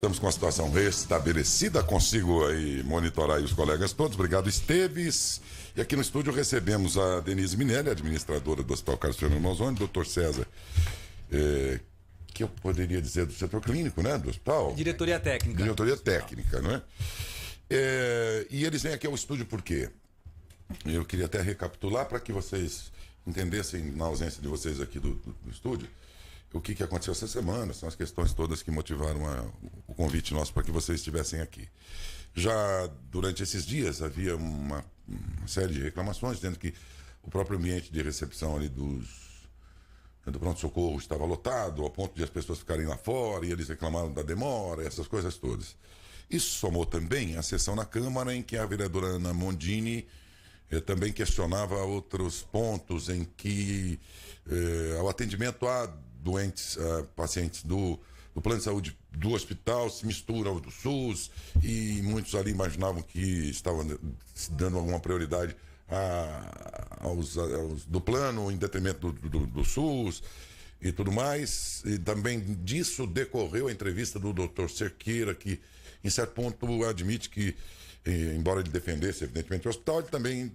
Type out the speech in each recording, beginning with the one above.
Estamos com a situação restabelecida, consigo aí monitorar aí os colegas todos. Obrigado, Esteves. E aqui no estúdio recebemos a Denise Minelli, administradora do Hospital Carlos Fernando Manzoni, doutor César, que eu poderia dizer do setor clínico, né, do hospital? Diretoria técnica. Diretoria técnica, não é? E eles vêm aqui ao estúdio por quê? Eu queria até recapitular para que vocês entendessem, na ausência de vocês aqui do estúdio, o que aconteceu essa semana, são as questões todas que motivaram o convite nosso para que vocês estivessem aqui. Já durante esses dias havia uma série de reclamações, dizendo que o próprio ambiente de recepção ali do pronto-socorro estava lotado, ao ponto de as pessoas ficarem lá fora, e eles reclamaram da demora, essas coisas todas. Isso somou também a sessão na Câmara, em que a vereadora Ana Mondini também questionava outros pontos em que o atendimento a doentes, pacientes do plano de saúde do hospital se mistura ao do SUS, e muitos ali imaginavam que estavam dando alguma prioridade aos do plano em detrimento do SUS e tudo mais. E também disso decorreu a entrevista do Dr. Cerqueira, que em certo ponto admite que, embora ele defendesse evidentemente o hospital, ele também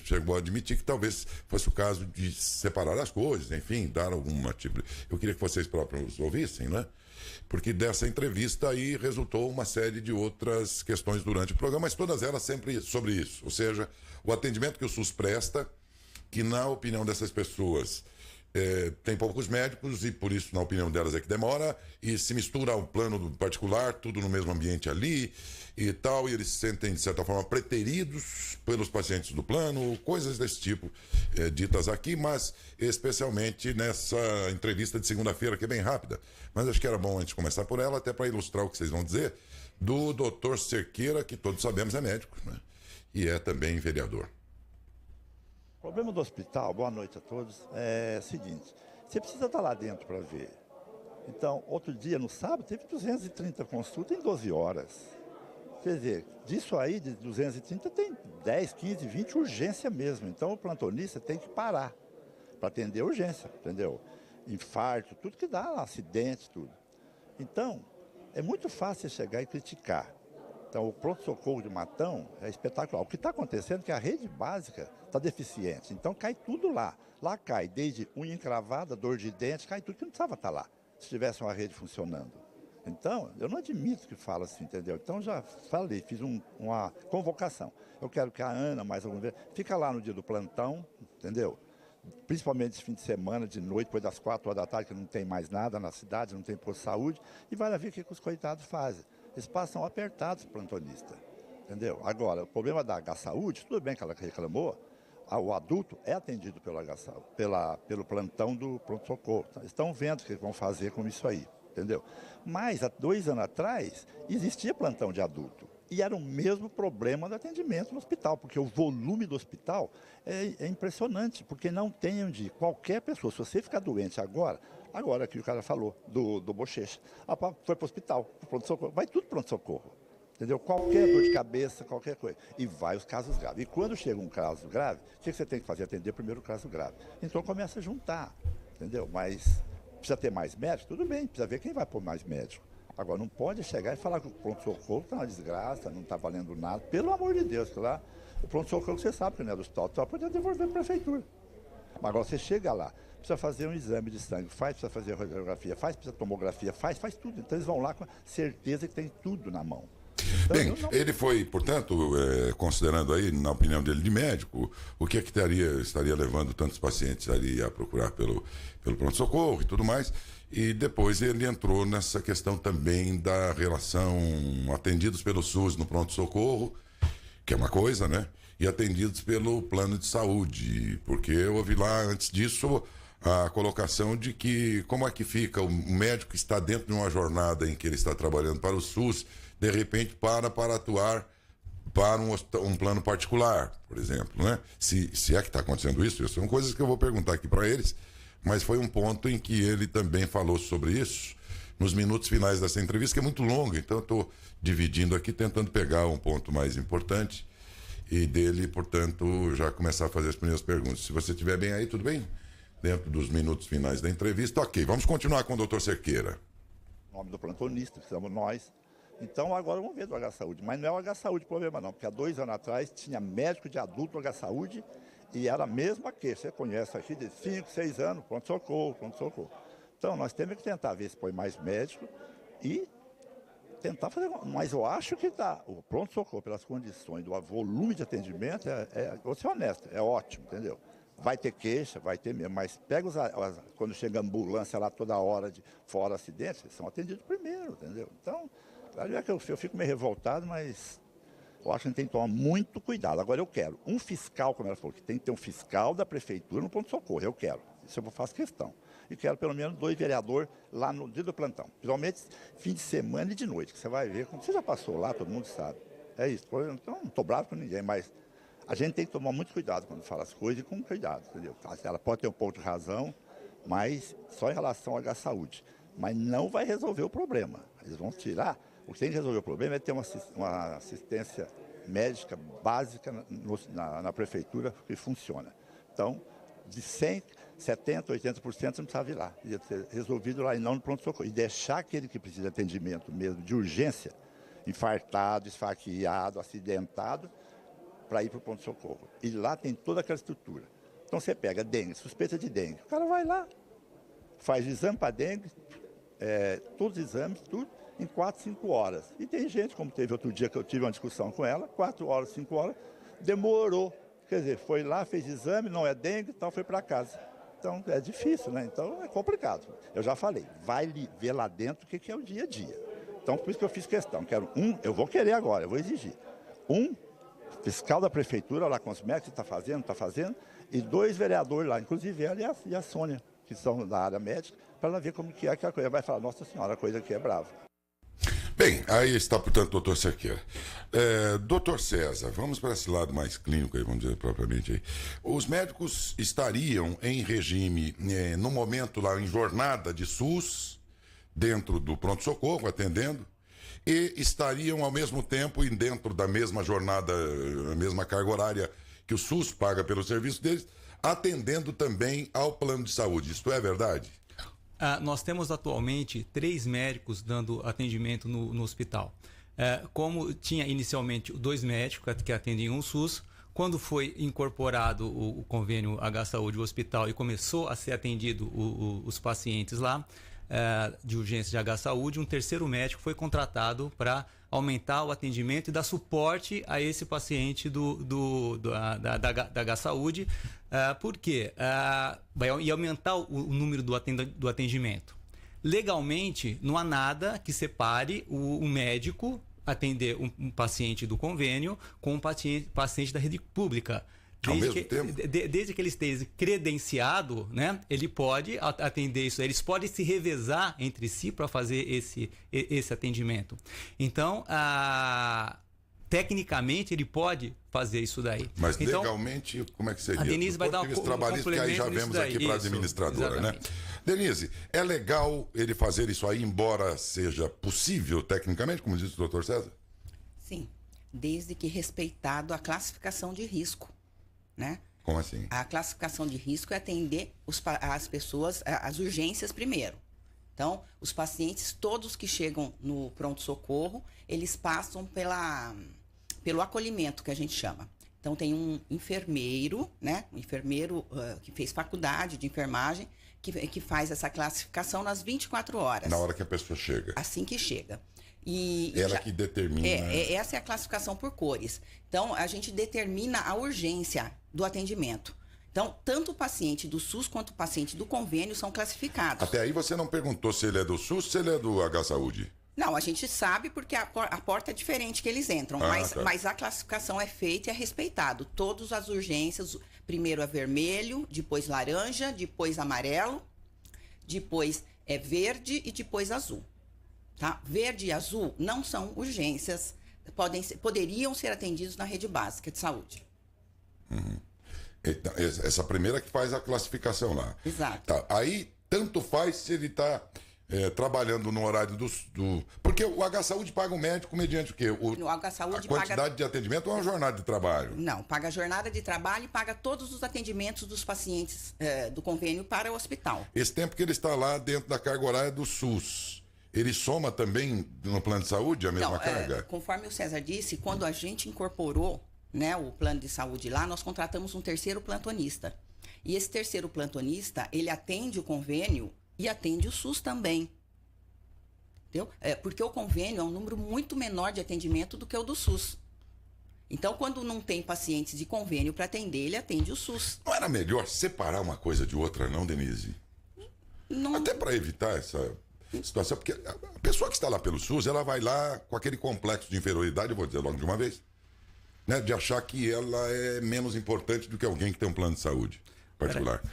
chegou a admitir que talvez fosse o caso de separar as coisas, enfim, dar alguma tipo. Eu queria que vocês próprios ouvissem, né? Porque dessa entrevista aí resultou uma série de outras questões durante o programa, mas todas elas sempre sobre isso, ou seja, o atendimento que o SUS presta, que na opinião dessas pessoas tem poucos médicos, e por isso, na opinião delas, é que demora, e se mistura ao plano particular, tudo no mesmo ambiente ali e tal, e eles se sentem, de certa forma, preteridos pelos pacientes do plano, coisas desse tipo ditas aqui, mas especialmente nessa entrevista de segunda-feira, que é bem rápida, mas acho que era bom a gente começar por ela, até para ilustrar o que vocês vão dizer, do Dr. Cerqueira, que todos sabemos é médico, né? E é também vereador. O problema do hospital, boa noite a todos, é o seguinte: você precisa estar lá dentro para ver. Então, outro dia, no sábado, teve 230 consultas em 12 horas. Quer dizer, disso aí, de 230, tem 10, 15, 20 urgência mesmo. Então, o plantonista tem que parar para atender a urgência, entendeu? Infarto, tudo que dá lá, acidente, tudo. Então, é muito fácil você chegar e criticar. Então, o pronto-socorro de Matão é espetacular. O que está acontecendo é que a rede básica está deficiente. Então, cai tudo lá. Lá cai desde unha encravada, dor de dente, cai tudo que não precisava estar lá, se tivesse uma rede funcionando. Então, eu não admito que fala assim, entendeu? Então, já falei, fiz uma convocação. Eu quero que a Ana, mais alguma vez, fica lá no dia do plantão, entendeu? Principalmente esse fim de semana, de noite, depois das 4 horas da tarde, que não tem mais nada na cidade, não tem posto de saúde, e vai lá ver o que os coitados fazem. Eles passam apertados, plantonista, entendeu? Agora, o problema da H-Saúde, tudo bem que ela reclamou, o adulto é atendido pelo H-Saúde, pelo plantão do pronto-socorro. Estão vendo o que vão fazer com isso aí, entendeu? Mas, há 2 anos atrás, existia plantão de adulto. E era o mesmo problema do atendimento no hospital, porque o volume do hospital é impressionante, porque não tem onde qualquer pessoa, se você ficar doente agora que o cara falou, do bochecha, foi para o hospital, pro pronto-socorro, vai tudo para pronto-socorro, entendeu? Qualquer dor de cabeça, qualquer coisa, e vai os casos graves. E quando chega um caso grave, o que você tem que fazer? Atender primeiro o caso grave. Então começa a juntar, entendeu? Mas precisa ter mais médico? Tudo bem, precisa ver quem vai pôr mais médico. Agora, não pode chegar e falar que o pronto-socorro está uma desgraça, não está valendo nada. Pelo amor de Deus, que lá, o pronto-socorro você sabe que não é do hospital, só pode devolver para a prefeitura. Mas agora você chega lá, precisa fazer um exame de sangue, precisa fazer radiografia, precisa tomografia, faz tudo. Então eles vão lá com a certeza que tem tudo na mão. Então, bem, ele foi, portanto, considerando aí, na opinião dele de médico, o que é que estaria levando tantos pacientes ali a procurar pelo pronto-socorro e tudo mais. E depois ele entrou nessa questão também da relação atendidos pelo SUS no pronto-socorro, que é uma coisa, né? E atendidos pelo plano de saúde, porque eu ouvi lá antes disso a colocação de que como é que fica o médico que está dentro de uma jornada em que ele está trabalhando para o SUS, de repente para atuar para um plano particular, por exemplo, né? Se é que está acontecendo isso são coisas que eu vou perguntar aqui para eles, mas foi um ponto em que ele também falou sobre isso nos minutos finais dessa entrevista, que é muito longa, então eu estou dividindo aqui, tentando pegar um ponto mais importante e dele, portanto, já começar a fazer as primeiras perguntas. Se você estiver bem aí, tudo bem? Dentro dos minutos finais da entrevista, ok. Vamos continuar com o Dr. Cerqueira. nome do plantonista, que somos nós. Então agora vamos ver do H-Saúde. Mas não é o H-Saúde o problema não, porque há 2 anos atrás tinha médico de adulto H-Saúde e era a mesma queixa. Você conhece aqui de 5, 6 anos, pronto-socorro, pronto-socorro. Então nós temos que tentar ver se põe mais médico e tentar fazer. Mas eu acho que dá. O pronto-socorro, pelas condições do volume de atendimento, vou ser honesto, é ótimo, entendeu? Vai ter queixa, vai ter mesmo, mas pega quando chega a ambulância lá toda hora de fora acidente, eles são atendidos primeiro, entendeu? Então, é que eu fico meio revoltado, mas eu acho que a gente tem que tomar muito cuidado. Agora eu quero um fiscal, como ela falou, que tem que ter um fiscal da prefeitura no pronto-socorro, eu quero. Isso eu faço questão. E quero pelo menos 2 vereadores lá no dia do plantão. Principalmente fim de semana e de noite, que você vai ver. Como você já passou lá, todo mundo sabe. É isso. Então, não estou bravo com ninguém, mas a gente tem que tomar muito cuidado quando fala as coisas e com cuidado, entendeu? Ela pode ter um pouco de razão, mas só em relação ao H-Saúde. Mas não vai resolver o problema. Eles vão tirar. O que tem que resolver o problema é ter uma assistência médica básica na prefeitura que funciona. Então, de 100, 70, 80% não precisa vir lá. Ia ser resolvido lá e não no pronto-socorro. E deixar aquele que precisa de atendimento mesmo, de urgência, infartado, esfaqueado, acidentado, para ir para o pronto-socorro. E lá tem toda aquela estrutura. Então você pega dengue, suspeita de dengue. O cara vai lá, faz exame para dengue, todos os exames, tudo, em 4, 5 horas. E tem gente, como teve outro dia que eu tive uma discussão com ela, 4 horas, 5 horas, demorou. Quer dizer, foi lá, fez exame, não é dengue, então foi para casa. Então é difícil, né? Então é complicado. Eu já falei, vai ver lá dentro o que é o dia a dia. Então por isso que eu fiz questão. Eu vou querer agora, eu vou exigir. Fiscal da prefeitura lá com os médicos, está fazendo, e 2 vereadores lá, inclusive ela e a Sônia, que são da área médica, para ela ver como que é aquela coisa. Vai falar, nossa senhora, a coisa aqui é brava. Bem, aí está, portanto, o doutor Cerqueira. Doutor César, vamos para esse lado mais clínico aí, vamos dizer propriamente aí. Os médicos estariam em regime, no momento lá, em jornada de SUS, dentro do pronto-socorro, atendendo, e estariam ao mesmo tempo e dentro da mesma jornada, a mesma carga horária que o SUS paga pelo serviço deles, atendendo também ao plano de saúde. Isto é verdade? Nós temos atualmente 3 médicos dando atendimento no hospital. Como tinha inicialmente 2 médicos que atendem o SUS, quando foi incorporado o convênio H-Saúde, o hospital, e começou a ser atendido os pacientes lá, de urgência de H-Saúde, um 3º médico foi contratado para aumentar o atendimento e dar suporte a esse paciente da H-Saúde. Por quê? Vai aumentar o número do atendimento. Legalmente, não há nada que separe o médico atender um paciente do convênio com um paciente da rede pública. Desde que ele esteja credenciado, né, ele pode atender isso. Eles podem se revezar entre si para fazer esse atendimento. Então, tecnicamente, ele pode fazer isso daí. Mas então, legalmente, como é que seria? A Denise vai dar um trabalhista, que aí já vemos aqui para a administradora, exatamente, né? Denise, é legal ele fazer isso aí, embora seja possível tecnicamente, como disse o doutor César? Sim, desde que respeitado a classificação de risco. Né? Como assim? A classificação de risco é atender as pessoas, as urgências primeiro. Então, os pacientes, todos que chegam no pronto-socorro, eles passam pelo acolhimento, que a gente chama. Então, tem um enfermeiro, né? Um enfermeiro que fez faculdade de enfermagem, que faz essa classificação nas 24 horas. Na hora que a pessoa chega. Assim que chega. Ela que determina. Essa é a classificação por cores. Então, a gente determina a urgência do atendimento. Então, tanto o paciente do SUS quanto o paciente do convênio são classificados. Até aí você não perguntou se ele é do SUS ou se ele é do H-Saúde? Não, a gente sabe porque a porta é diferente que eles entram. Mas a classificação é feita e é respeitado. Todas as urgências, primeiro é vermelho, depois laranja, depois amarelo, depois é verde e depois azul. Tá? Verde e azul não são urgências, poderiam ser atendidos na rede básica de saúde. Uhum. Então, essa primeira que faz a classificação lá. Exato. Tá. Aí, tanto faz se ele está trabalhando no horário do... Porque o H-Saúde paga o médico mediante o quê? O H-Saúde a quantidade de atendimento ou uma jornada de trabalho? Não, paga a jornada de trabalho e paga todos os atendimentos dos pacientes do convênio para o hospital. Esse tempo que ele está lá dentro da carga horária do SUS, ele soma também no plano de saúde a mesma carga? Conforme o César disse, quando a gente incorporou, né, o plano de saúde lá, nós contratamos um terceiro plantonista. E esse terceiro plantonista, ele atende o convênio e atende o SUS também. Entendeu? Porque o convênio é um número muito menor de atendimento do que o do SUS. Então, quando não tem pacientes de convênio para atender, ele atende o SUS. Não era melhor separar uma coisa de outra, não, Denise? Não... Até para evitar essa situação, porque a pessoa que está lá pelo SUS, ela vai lá com aquele complexo de inferioridade, eu vou dizer logo de uma vez, né, de achar que ela é menos importante do que alguém que tem um plano de saúde particular.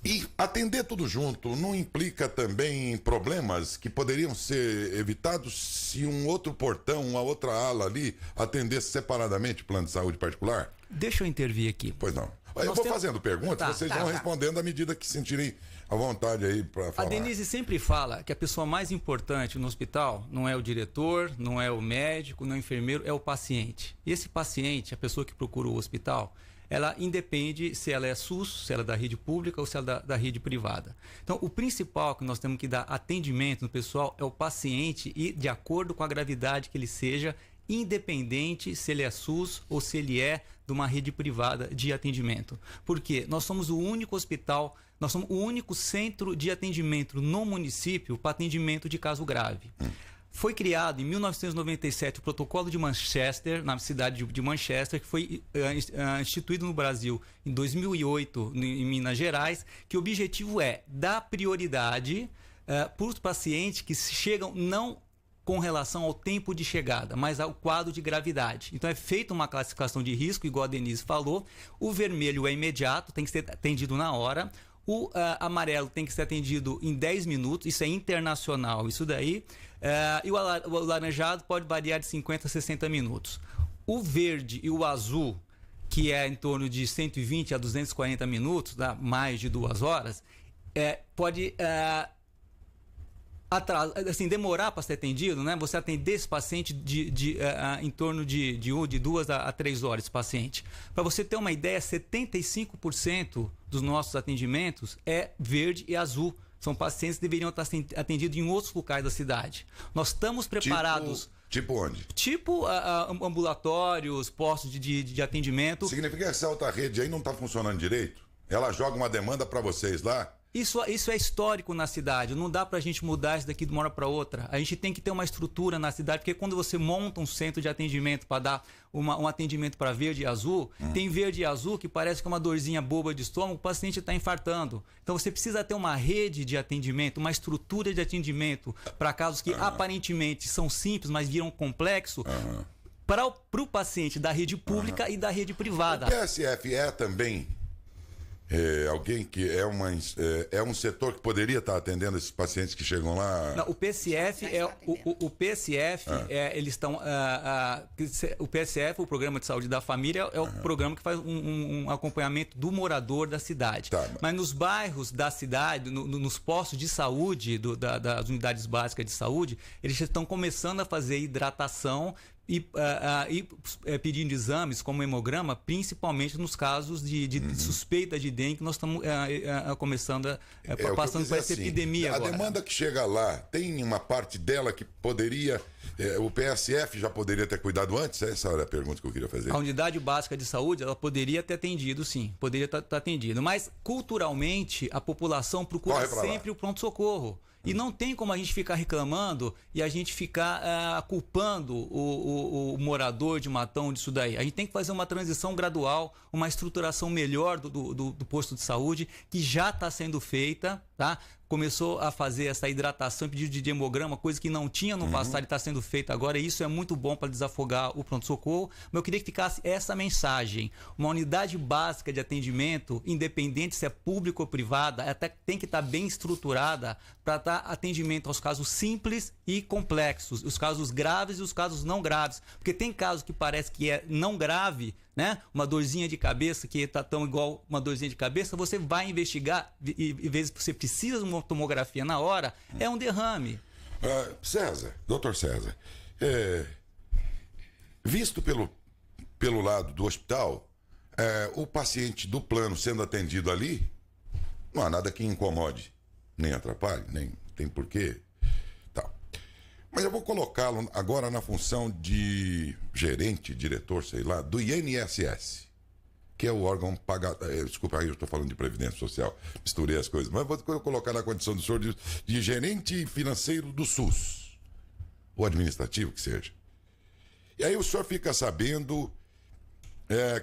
E atender tudo junto não implica também problemas que poderiam ser evitados se um outro portão, uma outra ala ali, atendesse separadamente o plano de saúde particular? Deixa eu intervir aqui. Pois não. Eu vou fazendo perguntas, vocês vão respondendo à medida que sentirem à vontade aí para falar. A Denise sempre fala que a pessoa mais importante no hospital não é o diretor, não é o médico, não é o enfermeiro, é o paciente. E esse paciente, a pessoa que procura o hospital, ela independe se ela é SUS, se ela é da rede pública ou se ela é da rede privada. Então, o principal que nós temos que dar atendimento no pessoal é o paciente e de acordo com a gravidade que ele seja, independente se ele é SUS ou se ele é de uma rede privada de atendimento. Porque nós somos o único hospital, nós somos o único centro de atendimento no município para atendimento de caso grave. Foi criado em 1997 o protocolo de Manchester, na cidade de Manchester, que foi instituído no Brasil em 2008, em Minas Gerais, que o objetivo é dar prioridade para os pacientes que chegam não com relação ao tempo de chegada, mas ao quadro de gravidade. Então é feita uma classificação de risco, igual a Denise falou. O vermelho é imediato, tem que ser atendido na hora. O amarelo tem que ser atendido em 10 minutos, isso é internacional, isso daí. E o laranjado pode variar de 50 a 60 minutos. O verde e o azul, que é em torno de 120 a 240 minutos, dá mais de 2 horas, pode demorar para ser atendido, né? Você atender esse paciente em torno de 2 a 3 horas, esse paciente. Para você ter uma ideia, 75% dos nossos atendimentos é verde e azul. São pacientes que deveriam estar atendidos em outros locais da cidade. Nós estamos preparados... Tipo onde? Tipo ambulatórios, postos de atendimento. Significa que essa outra rede aí não está funcionando direito? Ela joga uma demanda para vocês lá? Isso é histórico na cidade, não dá pra gente mudar isso daqui de uma hora para outra. A gente tem que ter uma estrutura na cidade, porque quando você monta um centro de atendimento para dar um atendimento para verde e azul, tem verde e azul que parece que é uma dorzinha boba de estômago, o paciente está infartando. Então você precisa ter uma rede de atendimento, uma estrutura de atendimento para casos que aparentemente são simples, mas viram complexo. Para o paciente da rede pública e da rede privada. O PSF é também... alguém que é um setor que poderia estar atendendo esses pacientes que chegam lá? Não, o PSF eles estão o PSF, o Programa de Saúde da Família, é o programa que faz um acompanhamento do morador da cidade. Mas nos bairros da cidade, nos postos de saúde das unidades básicas de saúde, eles estão começando a fazer hidratação e pedindo exames como hemograma, principalmente nos casos de suspeita de dengue, que nós estamos começando passando por essa epidemia agora. A demanda que chega lá, tem uma parte dela que poderia... o PSF já poderia ter cuidado antes? Essa era a pergunta que eu queria fazer. A unidade básica de saúde, ela poderia ter atendido, sim. Poderia ter atendido. Mas, culturalmente, a população procura sempre o pronto-socorro. E não tem como a gente ficar reclamando e a gente ficar culpando o morador de Matão disso daí. A gente tem que fazer uma transição gradual, uma estruturação melhor do posto de saúde, que já está sendo feita, tá? Começou a fazer essa hidratação, pedido de hemograma, coisa que não tinha no passado e está sendo feita agora. E isso é muito bom para desafogar o pronto-socorro. Mas eu queria que ficasse essa mensagem. Uma unidade básica de atendimento, independente se é público ou privada, até tem que estar bem estruturada para dar atendimento aos casos simples e complexos, os casos graves e os casos não graves. Porque tem casos que parece que é não grave, né? Uma dorzinha de cabeça que está tão igual uma dorzinha de cabeça, você vai investigar e vezes você precisa de uma tomografia na hora, é um derrame. Doutor César, visto pelo lado do hospital, o paciente do plano sendo atendido ali, não há nada que incomode, nem atrapalhe, nem tem porquê. Tá. Mas eu vou colocá-lo agora na função de gerente, diretor, sei lá, do INSS, que é o órgão pagador. Desculpa, aí eu estou falando de Previdência Social, misturei as coisas. Mas vou colocar na condição do senhor de gerente financeiro do SUS, ou administrativo que seja. E aí o senhor fica sabendo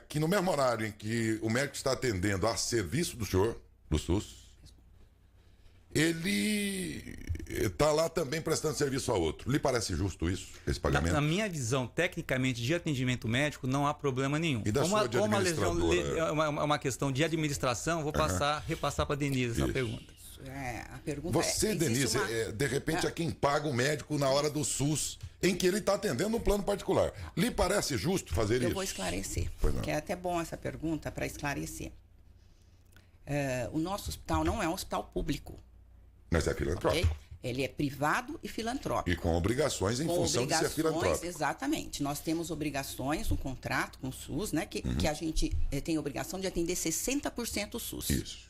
que no mesmo horário em que o médico está atendendo a serviço do senhor, do SUS, ele está lá também prestando serviço a outro. Lhe parece justo isso, esse pagamento? Na minha visão, tecnicamente, de atendimento médico, não há problema nenhum. E da sua de administradora? Uma questão de administração, vou repassar para a Denise essa pergunta. A pergunta você, Denise, de repente é quem paga o médico na hora do SUS, em que ele está atendendo um plano particular. Lhe parece justo fazer isso? Eu vou esclarecer, que é até bom essa pergunta para esclarecer. O nosso hospital não é um hospital público. Mas é filantrópico. Okay? Ele é privado e filantrópico. E com obrigações em função de ser filantrópico. Exatamente. Nós temos obrigações, um contrato com o SUS, né? Que a gente tem a obrigação de atender 60% do SUS. Isso.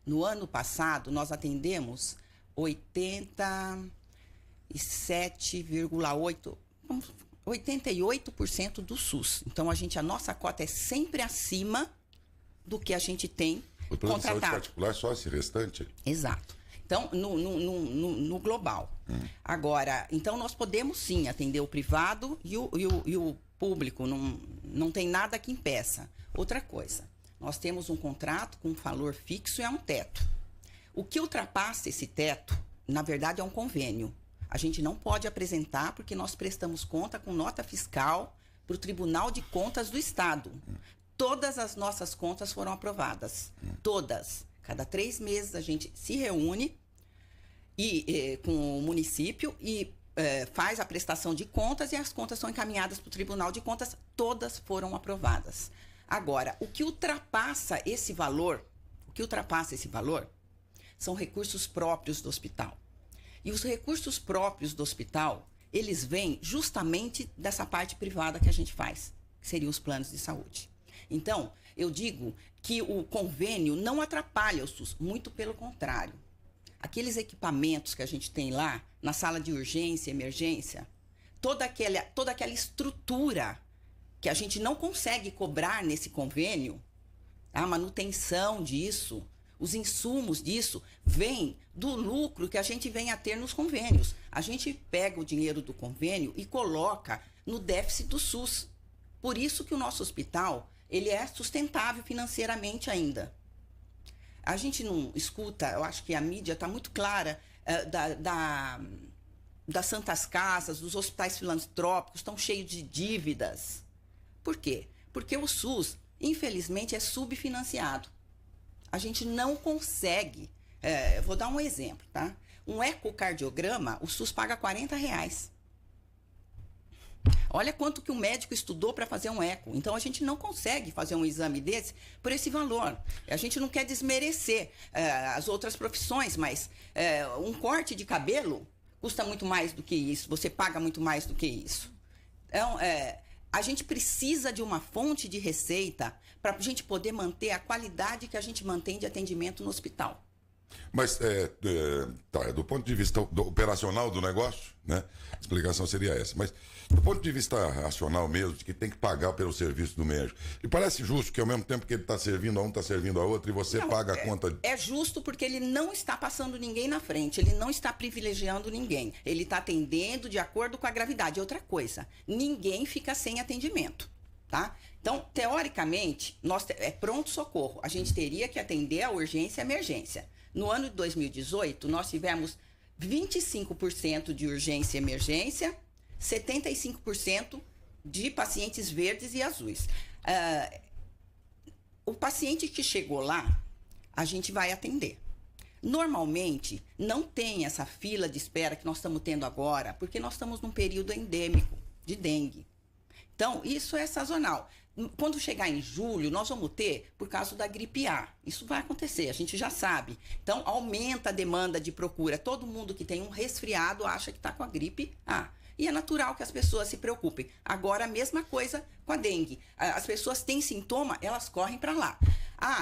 No ano passado, nós atendemos 88% do SUS. Então, a nossa cota é sempre acima do que a gente tem o plano contratado. De saúde particular só esse restante? Exato. Então, no global. Agora, então nós podemos sim atender o privado e o público, não tem nada que impeça. Outra coisa, nós temos um contrato com um valor fixo e é um teto. O que ultrapassa esse teto, na verdade, é um convênio. A gente não pode apresentar porque nós prestamos conta com nota fiscal para o Tribunal de Contas do Estado. Todas as nossas contas foram aprovadas. Todas. Cada 3 meses a gente se reúne com o município e faz a prestação de contas e as contas são encaminhadas para o Tribunal de Contas. Todas foram aprovadas. Agora, o que ultrapassa esse valor são recursos próprios do hospital. E os recursos próprios do hospital, eles vêm justamente dessa parte privada que a gente faz, que seriam os planos de saúde. Então, eu digo que o convênio não atrapalha o SUS, muito pelo contrário. Aqueles equipamentos que a gente tem lá, na sala de urgência e emergência, toda aquela estrutura que a gente não consegue cobrar nesse convênio, a manutenção disso, os insumos disso, vem do lucro que a gente vem a ter nos convênios. A gente pega o dinheiro do convênio e coloca no déficit do SUS. Por isso que o nosso hospital ele é sustentável financeiramente ainda. A gente não escuta, eu acho que a mídia está muito clara das santas casas, dos hospitais filantrópicos, estão cheios de dívidas. Por quê? Porque o SUS, infelizmente, é subfinanciado. A gente não consegue. Vou dar um exemplo, tá? Um ecocardiograma, o SUS paga R$40. Olha quanto que o médico estudou para fazer um eco. Então, a gente não consegue fazer um exame desse por esse valor. A gente não quer desmerecer as outras profissões, mas um corte de cabelo custa muito mais do que isso. Você paga muito mais do que isso. Então, a gente precisa de uma fonte de receita para a gente poder manter a qualidade que a gente mantém de atendimento no hospital. Mas, do ponto de vista operacional do negócio, né? A explicação seria essa. Mas, do ponto de vista racional mesmo, de que tem que pagar pelo serviço do médico, e parece justo que ao mesmo tempo que ele está servindo a um, está servindo a outro, e você paga a conta... É justo porque ele não está passando ninguém na frente, ele não está privilegiando ninguém. Ele está atendendo de acordo com a gravidade. Outra coisa, ninguém fica sem atendimento, tá? Então, teoricamente, é pronto-socorro. A gente teria que atender a urgência e a emergência. No ano de 2018, nós tivemos 25% de urgência e emergência, 75% de pacientes verdes e azuis. O paciente que chegou lá, a gente vai atender. Normalmente, não tem essa fila de espera que nós estamos tendo agora, porque nós estamos num período endêmico de dengue. Então, isso é sazonal. Quando chegar em julho, nós vamos ter por causa da gripe A. Isso vai acontecer, a gente já sabe. Então, aumenta a demanda de procura. Todo mundo que tem um resfriado acha que está com a gripe A. E é natural que as pessoas se preocupem. Agora, a mesma coisa com a dengue. As pessoas têm sintoma, elas correm para lá.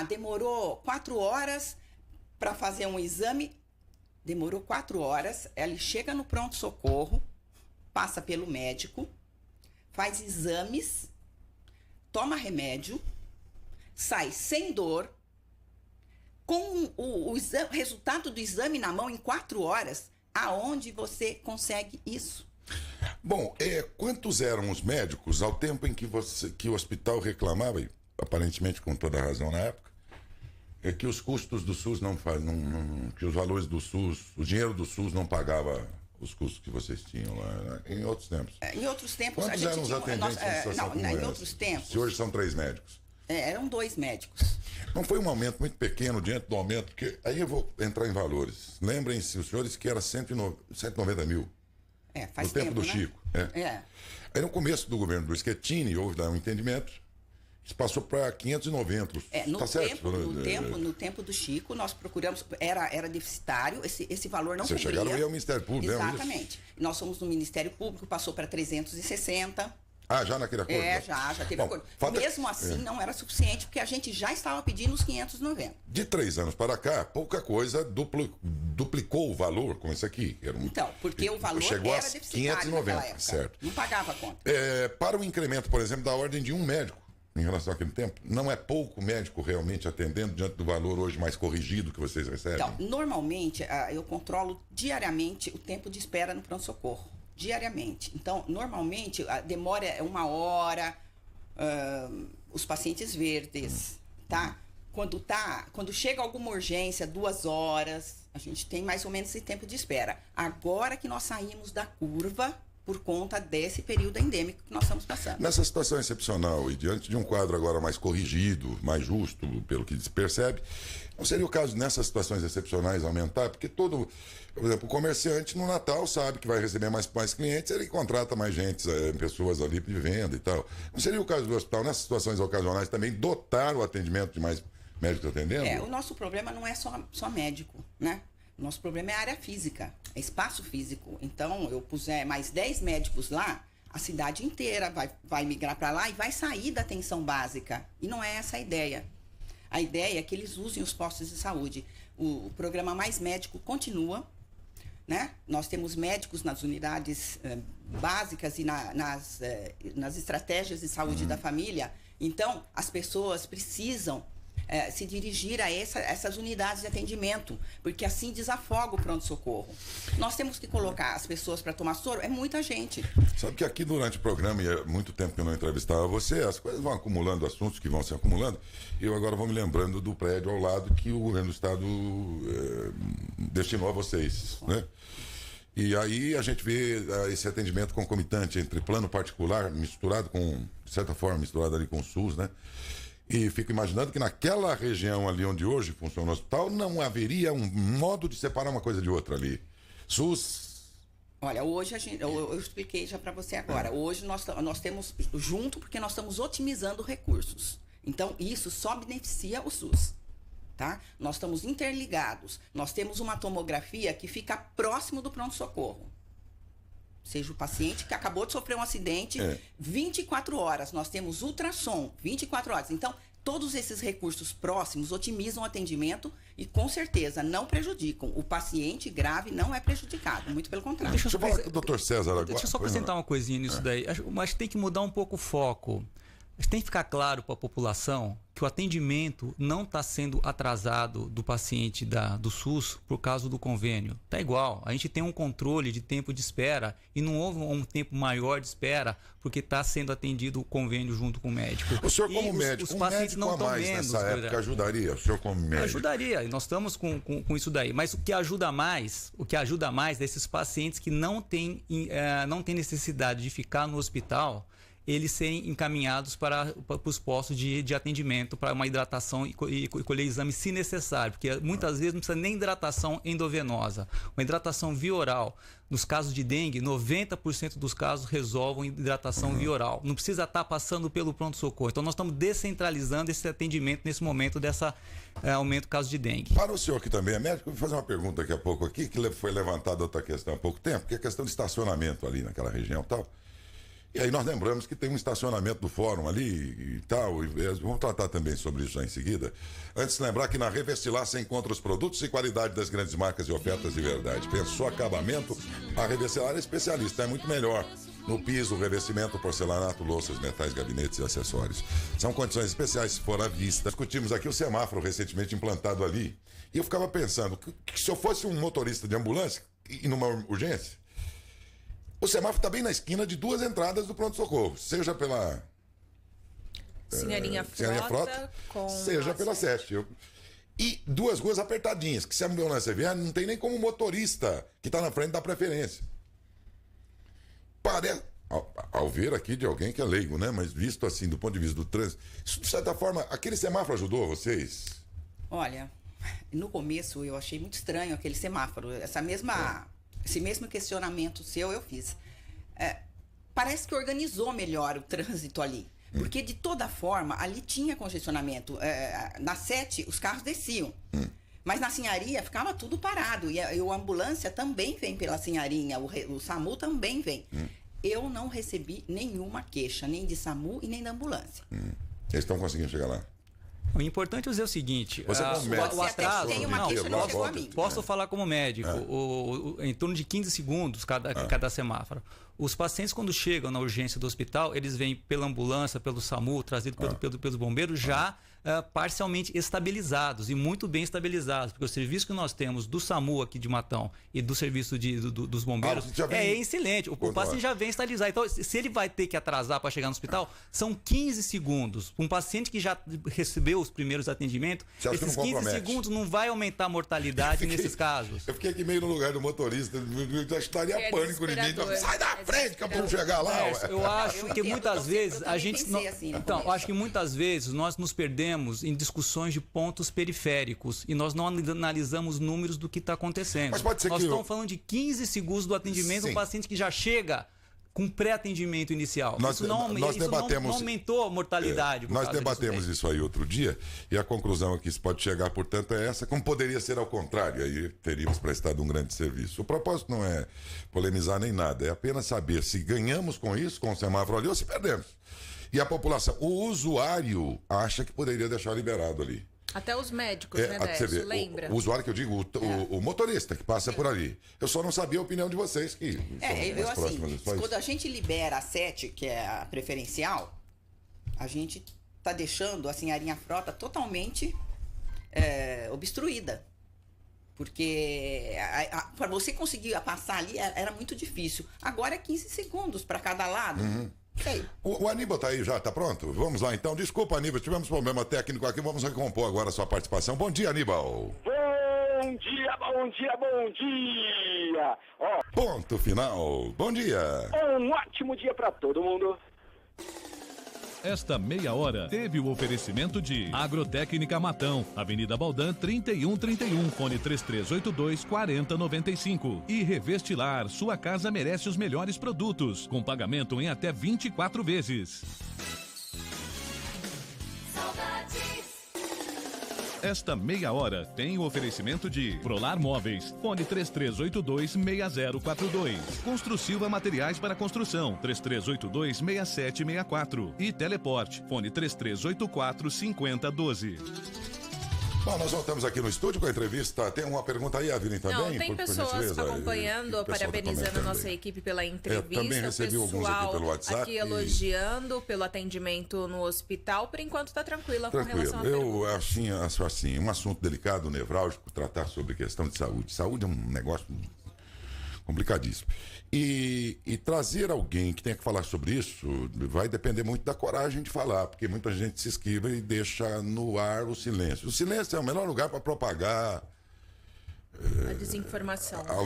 Demorou 4 horas para fazer um exame. Demorou 4 horas, ela chega no pronto-socorro, passa pelo médico, faz exames, toma remédio, sai sem dor, com o resultado do exame na mão em 4 horas. Aonde você consegue isso? Bom, quantos eram os médicos ao tempo em que o hospital reclamava, e aparentemente com toda a razão na época, que os custos do SUS que os valores do SUS, o dinheiro do SUS não pagava os custos que vocês tinham lá, né? Em outros tempos? Em outros tempos... Quantos eram os atendentes em situação como essa? Em outros tempos... Se hoje são 3 médicos. Eram 2 médicos. Não foi um aumento muito pequeno diante do aumento, porque aí eu vou entrar em valores. Lembrem-se, os senhores, que era 190 mil. Faz no tempo do né? Chico. Aí no começo do governo do Schettini, houve um entendimento, isso passou para 590. No tempo do Chico, nós procuramos, era deficitário, esse valor não Vocês cobria. chegaram aí ao Ministério Público, Exatamente. Nós fomos no Ministério Público, passou para 360. Já naquele acordo? Já teve acordo. Mesmo assim, não era suficiente, porque a gente já estava pedindo os 590. De 3 anos para cá, pouca coisa duplicou o valor com isso aqui. Então, porque o valor chegou era a deficitário 590, naquela época. certo. Não pagava a conta. Para o incremento, por exemplo, da ordem de um médico, em relação àquele tempo, não é pouco médico realmente atendendo diante do valor hoje mais corrigido que vocês recebem? Então, normalmente, eu controlo diariamente o tempo de espera no pronto-socorro. Diariamente. Então, normalmente, a demora é 1 hora, os pacientes verdes, tá? Quando chega alguma urgência, 2 horas, a gente tem mais ou menos esse tempo de espera. Agora que nós saímos da curva por conta desse período endêmico que nós estamos passando. Nessa situação excepcional e diante de um quadro agora mais corrigido, mais justo, pelo que se percebe, não seria o caso nessas situações excepcionais aumentar? Porque por exemplo, o comerciante no Natal sabe que vai receber mais clientes, ele contrata mais gente, pessoas ali de venda e tal. Não seria o caso do hospital, nessas situações ocasionais, também dotar o atendimento de mais médicos atendendo? O nosso problema não é só médico, né? O nosso problema é a área física, é espaço físico. Então, eu puser mais 10 médicos lá, a cidade inteira vai migrar para lá e vai sair da atenção básica. E não é essa a ideia. A ideia é que eles usem os postos de saúde. O programa Mais Médico continua, né? Nós temos médicos nas unidades básicas e nas estratégias de saúde da família. Então, as pessoas precisam se dirigir a essas unidades de atendimento, porque assim desafoga o pronto-socorro. Nós temos que colocar as pessoas para tomar soro, é muita gente. Sabe que aqui durante o programa, e há muito tempo que eu não entrevistava você, as coisas vão acumulando, assuntos que vão se acumulando, e eu agora vou me lembrando do prédio ao lado que o governo do estado destinou a vocês, né? E aí a gente vê esse atendimento concomitante entre plano particular, misturado de certa forma, misturado ali com o SUS, né? E fico imaginando que naquela região ali onde hoje funciona o hospital, não haveria um modo de separar uma coisa de outra ali. SUS... Olha, hoje eu expliquei já para você agora. Hoje nós temos junto, porque nós estamos otimizando recursos. Então, isso só beneficia o SUS. Tá? Nós estamos interligados. Nós temos uma tomografia que fica próximo do pronto-socorro. Seja o paciente que acabou de sofrer um acidente, 24 horas. Nós temos ultrassom, 24 horas. Então, todos esses recursos próximos otimizam o atendimento e, com certeza, não prejudicam. O paciente grave não é prejudicado, muito pelo contrário. Deixa eu falar com o doutor César agora. Deixa eu só acrescentar uma coisinha nisso daí. Mas tem que mudar um pouco o foco. Tem que ficar claro para a população que o atendimento não está sendo atrasado do paciente do SUS por causa do convênio. Está igual. A gente tem um controle de tempo de espera e não houve um tempo maior de espera porque está sendo atendido o convênio junto com o médico. O senhor como médico, os pacientes não estão vendo. Nessa época ajudaria? O senhor como médico? Ajudaria. E nós estamos com isso daí. Mas o que ajuda mais desses pacientes que não têm necessidade de ficar no hospital, eles serem encaminhados para os postos de atendimento, para uma hidratação e colher exame se necessário, porque muitas vezes não precisa nem hidratação endovenosa. Uma hidratação via oral. Nos casos de dengue, 90% dos casos resolvem hidratação via oral. Não precisa estar passando pelo pronto-socorro. Então, nós estamos descentralizando esse atendimento nesse momento dessa aumento do caso de dengue. Para o senhor que também é médico, eu vou fazer uma pergunta daqui a pouco aqui, que foi levantada outra questão há pouco tempo, que é a questão de estacionamento ali naquela região e tal. E aí nós lembramos que tem um estacionamento do fórum ali e tal, e vamos tratar também sobre isso já em seguida. Antes de lembrar que na Revestilar você encontra os produtos e qualidade das grandes marcas e ofertas de verdade. Pensou acabamento? A Revestilar é especialista, é muito melhor. No piso, revestimento, porcelanato, louças, metais, gabinetes e acessórios. São condições especiais se for à vista. Discutimos aqui o semáforo recentemente implantado ali. E eu ficava pensando, que se eu fosse um motorista de ambulância e numa urgência, o semáforo está bem na esquina de 2 entradas do pronto-socorro, seja pela Senhorinha Frota, seja pela 7. E 2 ruas apertadinhas, que se a ambulância vier, não tem nem como o motorista que está na frente dar preferência. Parece, ao ver aqui de alguém que é leigo, né? Mas visto assim, do ponto de vista do trânsito, isso, de certa forma, aquele semáforo ajudou vocês? Olha, no começo eu achei muito estranho aquele semáforo, esse mesmo questionamento seu eu fiz. Parece que organizou melhor o trânsito ali. Porque, de toda forma, ali tinha congestionamento. Na 7, os carros desciam. Mas na Sinharia ficava tudo parado. E a ambulância também vem pela Sinharinha. O SAMU também vem. Eu não recebi nenhuma queixa, nem de SAMU e nem da ambulância. Eles estão conseguindo chegar lá? O importante é dizer o seguinte, o atraso, tem uma queixa, não chegou a mim. Posso falar como médico, em torno de 15 segundos cada semáforo. Os pacientes, quando chegam na urgência do hospital, eles vêm pela ambulância, pelo SAMU, trazido pelos bombeiros, já parcialmente estabilizados e muito bem estabilizados, porque o serviço que nós temos do SAMU aqui de Matão e do serviço dos bombeiros é excelente. O paciente já vem estabilizado. Então, se ele vai ter que atrasar para chegar no hospital, são 15 segundos. Um paciente que já recebeu os primeiros atendimentos, esses 15 segundos não vai aumentar a mortalidade nesses casos. Eu fiquei aqui meio no lugar do motorista, já estaria pânico em mim. Então, sai da frente que eu vou chegar lá. Eu acho que muitas vezes a gente... Então, acho que muitas vezes nós nos perdemos em discussões de pontos periféricos e nós não analisamos números do que está acontecendo. Mas pode ser nós estamos falando de 15 segundos do atendimento, um paciente que já chega com pré-atendimento inicial. Isso não aumentou a mortalidade. Nós debatemos isso aí outro dia e a conclusão a que isso pode chegar, portanto, é essa, como poderia ser ao contrário, aí teríamos prestado um grande serviço. O propósito não é polemizar nem nada, é apenas saber se ganhamos com isso, com o semáforo ali, ou se perdemos. E a população, o usuário acha que poderia deixar liberado ali. Até os médicos, né, Décio? Lembra? O usuário que eu digo, o motorista que passa por ali. Eu só não sabia a opinião de vocês que eu assim, quando a gente libera a 7, que é a preferencial, a gente tá deixando a Sinharinha Frota totalmente obstruída. Porque para você conseguir passar ali era muito difícil. Agora é 15 segundos para cada lado. O Aníbal tá aí já, tá pronto? Vamos lá então. Desculpa, Aníbal, tivemos problema técnico aqui, vamos recompor agora a sua participação. Bom dia, Aníbal. Bom dia, bom dia, bom dia. Ponto final. Bom dia. Um ótimo dia para todo mundo. Esta meia hora teve o oferecimento de Agrotécnica Matão, Avenida Baldan 3131, fone 3382-4095. E Revestilar, sua casa merece os melhores produtos, com pagamento em até 24 vezes. Esta meia hora tem o oferecimento de Prolar Móveis, fone 3382-6042. Construsilva Materiais para Construção, 3382-6764. E Teleporte, fone 3384-5012. Bom, nós voltamos aqui no estúdio com a entrevista. Tem uma pergunta aí, Aline, também? Não, tem pessoas acompanhando, parabenizando a nossa equipe pela entrevista. Também recebi alguns aqui pelo WhatsApp. Aqui elogiando pelo atendimento no hospital. Por enquanto está tranquila com relação à pergunta. Eu acho assim, um assunto delicado, nevrálgico, tratar sobre questão de saúde. Saúde é um negócio complicadíssimo. E trazer alguém que tenha que falar sobre isso vai depender muito da coragem de falar, porque muita gente se esquiva e deixa no ar o silêncio. O silêncio é o melhor lugar para propagar a desinformação. A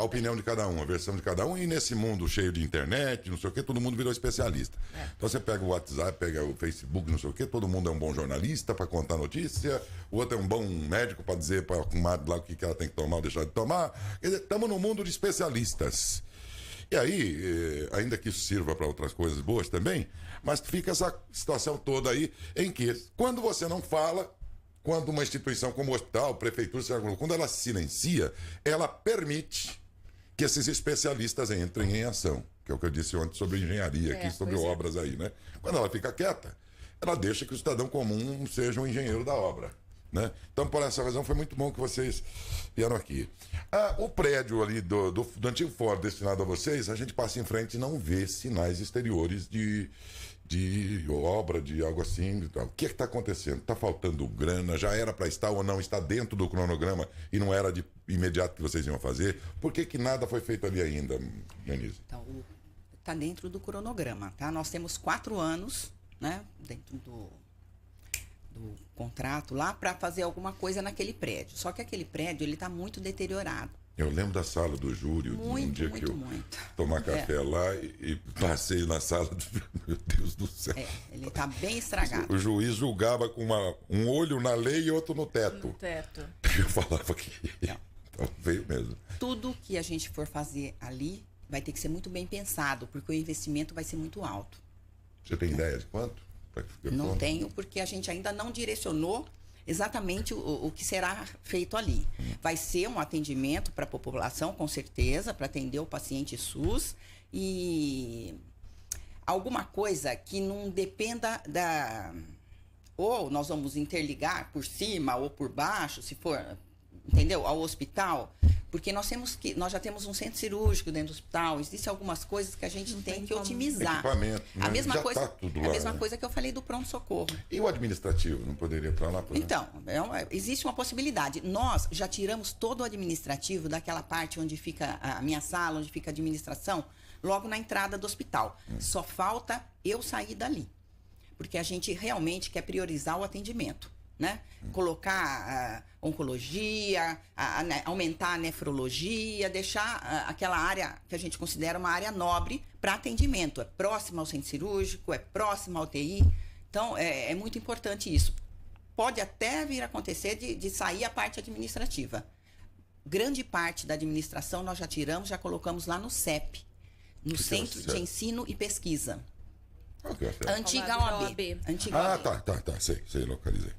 opinião de cada um, a versão de cada um. E nesse mundo cheio de internet, não sei o que, todo mundo virou especialista. Então você pega o WhatsApp, pega o Facebook, não sei o que, todo mundo é um bom jornalista para contar notícia, o outro é um bom médico para dizer para a comadre lá o que ela tem que tomar ou deixar de tomar. Quer dizer, estamos num mundo de especialistas. E aí, ainda que isso sirva para outras coisas boas também, mas fica essa situação toda aí em que, quando você não fala, quando uma instituição como o hospital, prefeitura, quando ela silencia, ela permite que esses especialistas entrem em ação. que é o que eu disse ontem sobre engenharia, aqui sobre obras aí, né? Quando ela fica quieta, ela deixa que o cidadão comum seja um engenheiro da obra, né? Então, por essa razão, foi muito bom que vocês vieram aqui. O prédio ali do antigo fórum destinado a vocês, a gente passa em frente e não vê sinais exteriores de obra, de algo assim. O que está acontecendo? Está faltando grana? Já era para estar ou não? Está dentro do cronograma e não era de imediato que vocês iam fazer? Por que nada foi feito ali ainda, Denise? Então, está dentro do cronograma, tá? Nós temos 4 anos, né, dentro do contrato lá para fazer alguma coisa naquele prédio. Só que aquele prédio, ele está muito deteriorado. Eu lembro da sala do júri, um dia que eu tomar café lá e passei na sala meu Deus do céu. Ele está bem estragado. O juiz julgava com um olho na lei e outro no teto. No teto. Eu falava que então, veio mesmo. Tudo que a gente for fazer ali vai ter que ser muito bem pensado, porque o investimento vai ser muito alto. Você tem ideia de quanto? Não tenho, porque a gente ainda não direcionou exatamente o que será feito ali. Vai ser um atendimento para a população, com certeza, para atender o paciente SUS e alguma coisa que não dependa da... Ou nós vamos interligar por cima ou por baixo, se for, entendeu? Ao hospital. Porque nós já temos um centro cirúrgico dentro do hospital, existem algumas coisas que a gente tem que otimizar. Equipamento, né? A mesma já coisa, tá tudo lá, a mesma né? coisa que eu falei do pronto-socorro. E o administrativo, não poderia ir para lá? Então, existe uma possibilidade. Nós já tiramos todo o administrativo daquela parte onde fica a minha sala, onde fica a administração, logo na entrada do hospital. Só falta eu sair dali. Porque a gente realmente quer priorizar o atendimento. Né? Colocar oncologia, aumentar a nefrologia, deixar aquela área que a gente considera uma área nobre para atendimento. É próxima ao centro cirúrgico, é próxima ao UTI. Então, é muito importante isso. Pode até vir a acontecer de sair a parte administrativa. Grande parte da administração nós já tiramos, já colocamos lá no CEP, no Centro de Ensino e Pesquisa. Antiga OAB. Tá, sei, localizei.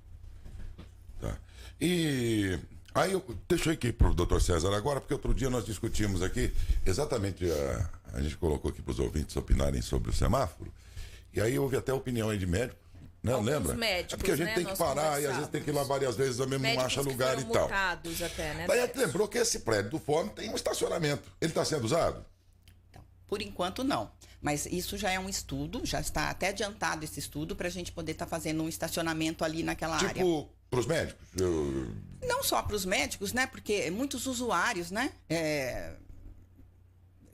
Tá. E aí deixa eu ir aqui pro Dr. César agora, porque outro dia nós discutimos aqui, exatamente, a gente colocou aqui para os ouvintes opinarem sobre o semáforo, e aí houve até opinião aí de médico, né? Lembra? Médicos, é porque a gente tem que parar e às vezes tem que ir lá várias vezes, mesmo não acha lugar e tal. Até, né? Daí lembrou que esse prédio do fórum tem um estacionamento. Ele está sendo usado? Então, por enquanto não. Mas isso já é um estudo, já está até adiantado esse estudo para a gente poder estar fazendo um estacionamento ali naquela área. Tipo, para os médicos? Não só para os médicos, né? Porque muitos usuários, né?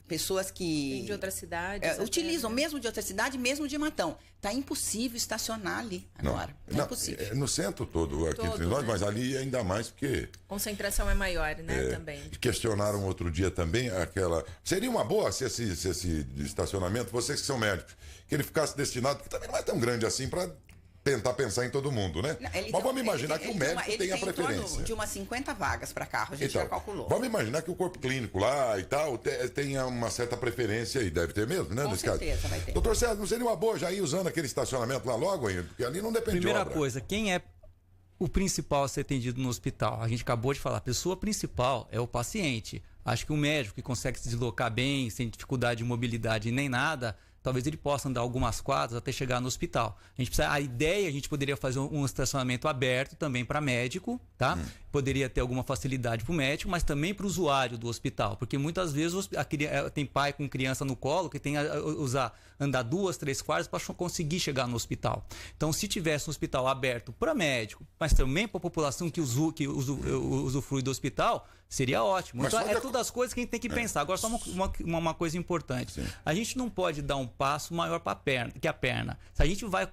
Pessoas que... De outras cidades. Utilizam, mesmo de outra cidade, mesmo de Matão. Tá impossível estacionar ali agora. Não, é impossível. No centro todo aqui entre nós, né? Mas ali ainda mais porque... Concentração é maior, né? Também. Questionaram outro dia também aquela... Seria uma boa se esse estacionamento, vocês que são médicos, que ele ficasse destinado, que também não é tão grande assim, para tentar pensar em todo mundo, né? Mas vamos imaginar que o médico tem a preferência. De umas 50 vagas para carro, a gente já calculou. Vamos imaginar que o corpo clínico lá e tal tenha uma certa preferência aí, deve ter mesmo, né? Com certeza vai ter. Doutor César, não seria uma boa já ir usando aquele estacionamento lá logo ainda? Porque ali não depende de obra. Primeira coisa, quem é o principal a ser atendido no hospital? A gente acabou de falar, a pessoa principal é o paciente. Acho que o médico que consegue se deslocar bem, sem dificuldade de mobilidade nem nada, talvez ele possa andar algumas quadras até chegar no hospital. A ideia, a gente poderia fazer um estacionamento aberto também para médico, tá? Poderia ter alguma facilidade para o médico, mas também para o usuário do hospital, porque muitas vezes tem pai com criança no colo que tem que andar 2, 3 quadras para conseguir chegar no hospital. Então, se tivesse um hospital aberto para médico, mas também para a população que usufrui do hospital, seria ótimo. Mas então, todas as coisas que a gente tem que pensar. Agora, só uma coisa importante. Sim. A gente não pode dar um passo maior que a perna. Se a gente vai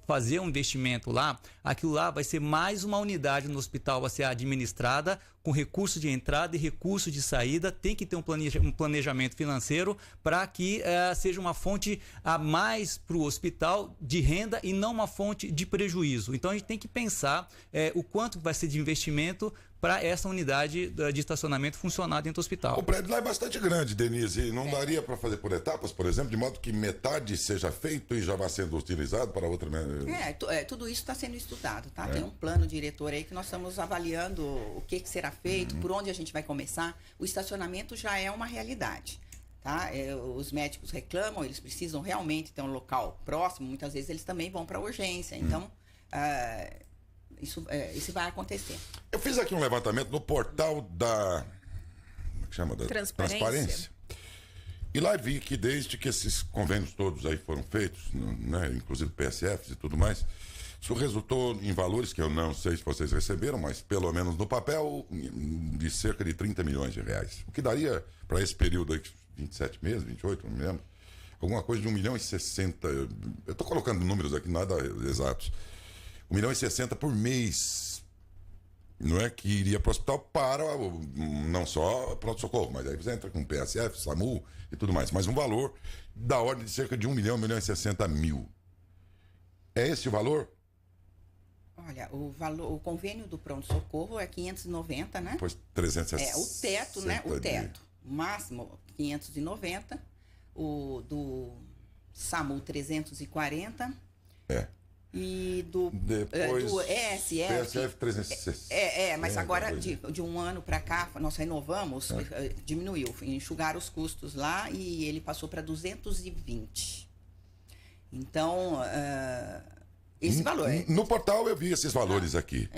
fazer um investimento lá, aquilo lá vai ser mais uma unidade no hospital a ser administrada com recurso de entrada e recurso de saída. Tem que ter um planejamento financeiro para que seja uma fonte a mais para o hospital de renda e não uma fonte de prejuízo. Então a gente tem que pensar o quanto vai ser de investimento para essa unidade de estacionamento funcionar dentro do hospital. O prédio lá é bastante grande, Denise. Não daria para fazer por etapas, por exemplo, de modo que metade seja feito e já vá sendo utilizado para outra... Tudo isso está sendo estudado, tá? Tem um plano diretor aí que nós estamos avaliando o que será feito, por onde a gente vai começar. O estacionamento já é uma realidade. Tá? Os médicos reclamam, eles precisam realmente ter um local próximo, muitas vezes eles também vão para urgência. Então, isso vai acontecer. Eu fiz aqui um levantamento no portal da... Como é que chama? Da Transparência. E lá vi que desde que esses convênios todos aí foram feitos, né, inclusive PSFs e tudo mais, isso resultou em valores que eu não sei se vocês receberam, mas pelo menos no papel, de cerca de 30 milhões de reais. O que daria para esse período aí, 27 meses, 28, não me lembro, alguma coisa de 1 milhão e 60. Eu estou colocando números aqui, nada exatos. 1 milhão e 60 por mês. Não é que iria para o hospital para não só pronto-socorro, mas aí você entra com PSF, SAMU e tudo mais. Mas um valor da ordem de cerca de 1 milhão, 1 milhão e 60 mil. É esse o valor? Olha, o convênio do pronto-socorro é 590, né? Depois 360. O teto, né? O teto. O máximo 590. O do SAMU 340. E do PSF 360. Mas agora de um ano para cá nós renovamos, diminuiu, enxugaram os custos lá e ele passou para 220. Então, esse valor. No portal eu vi esses valores aqui.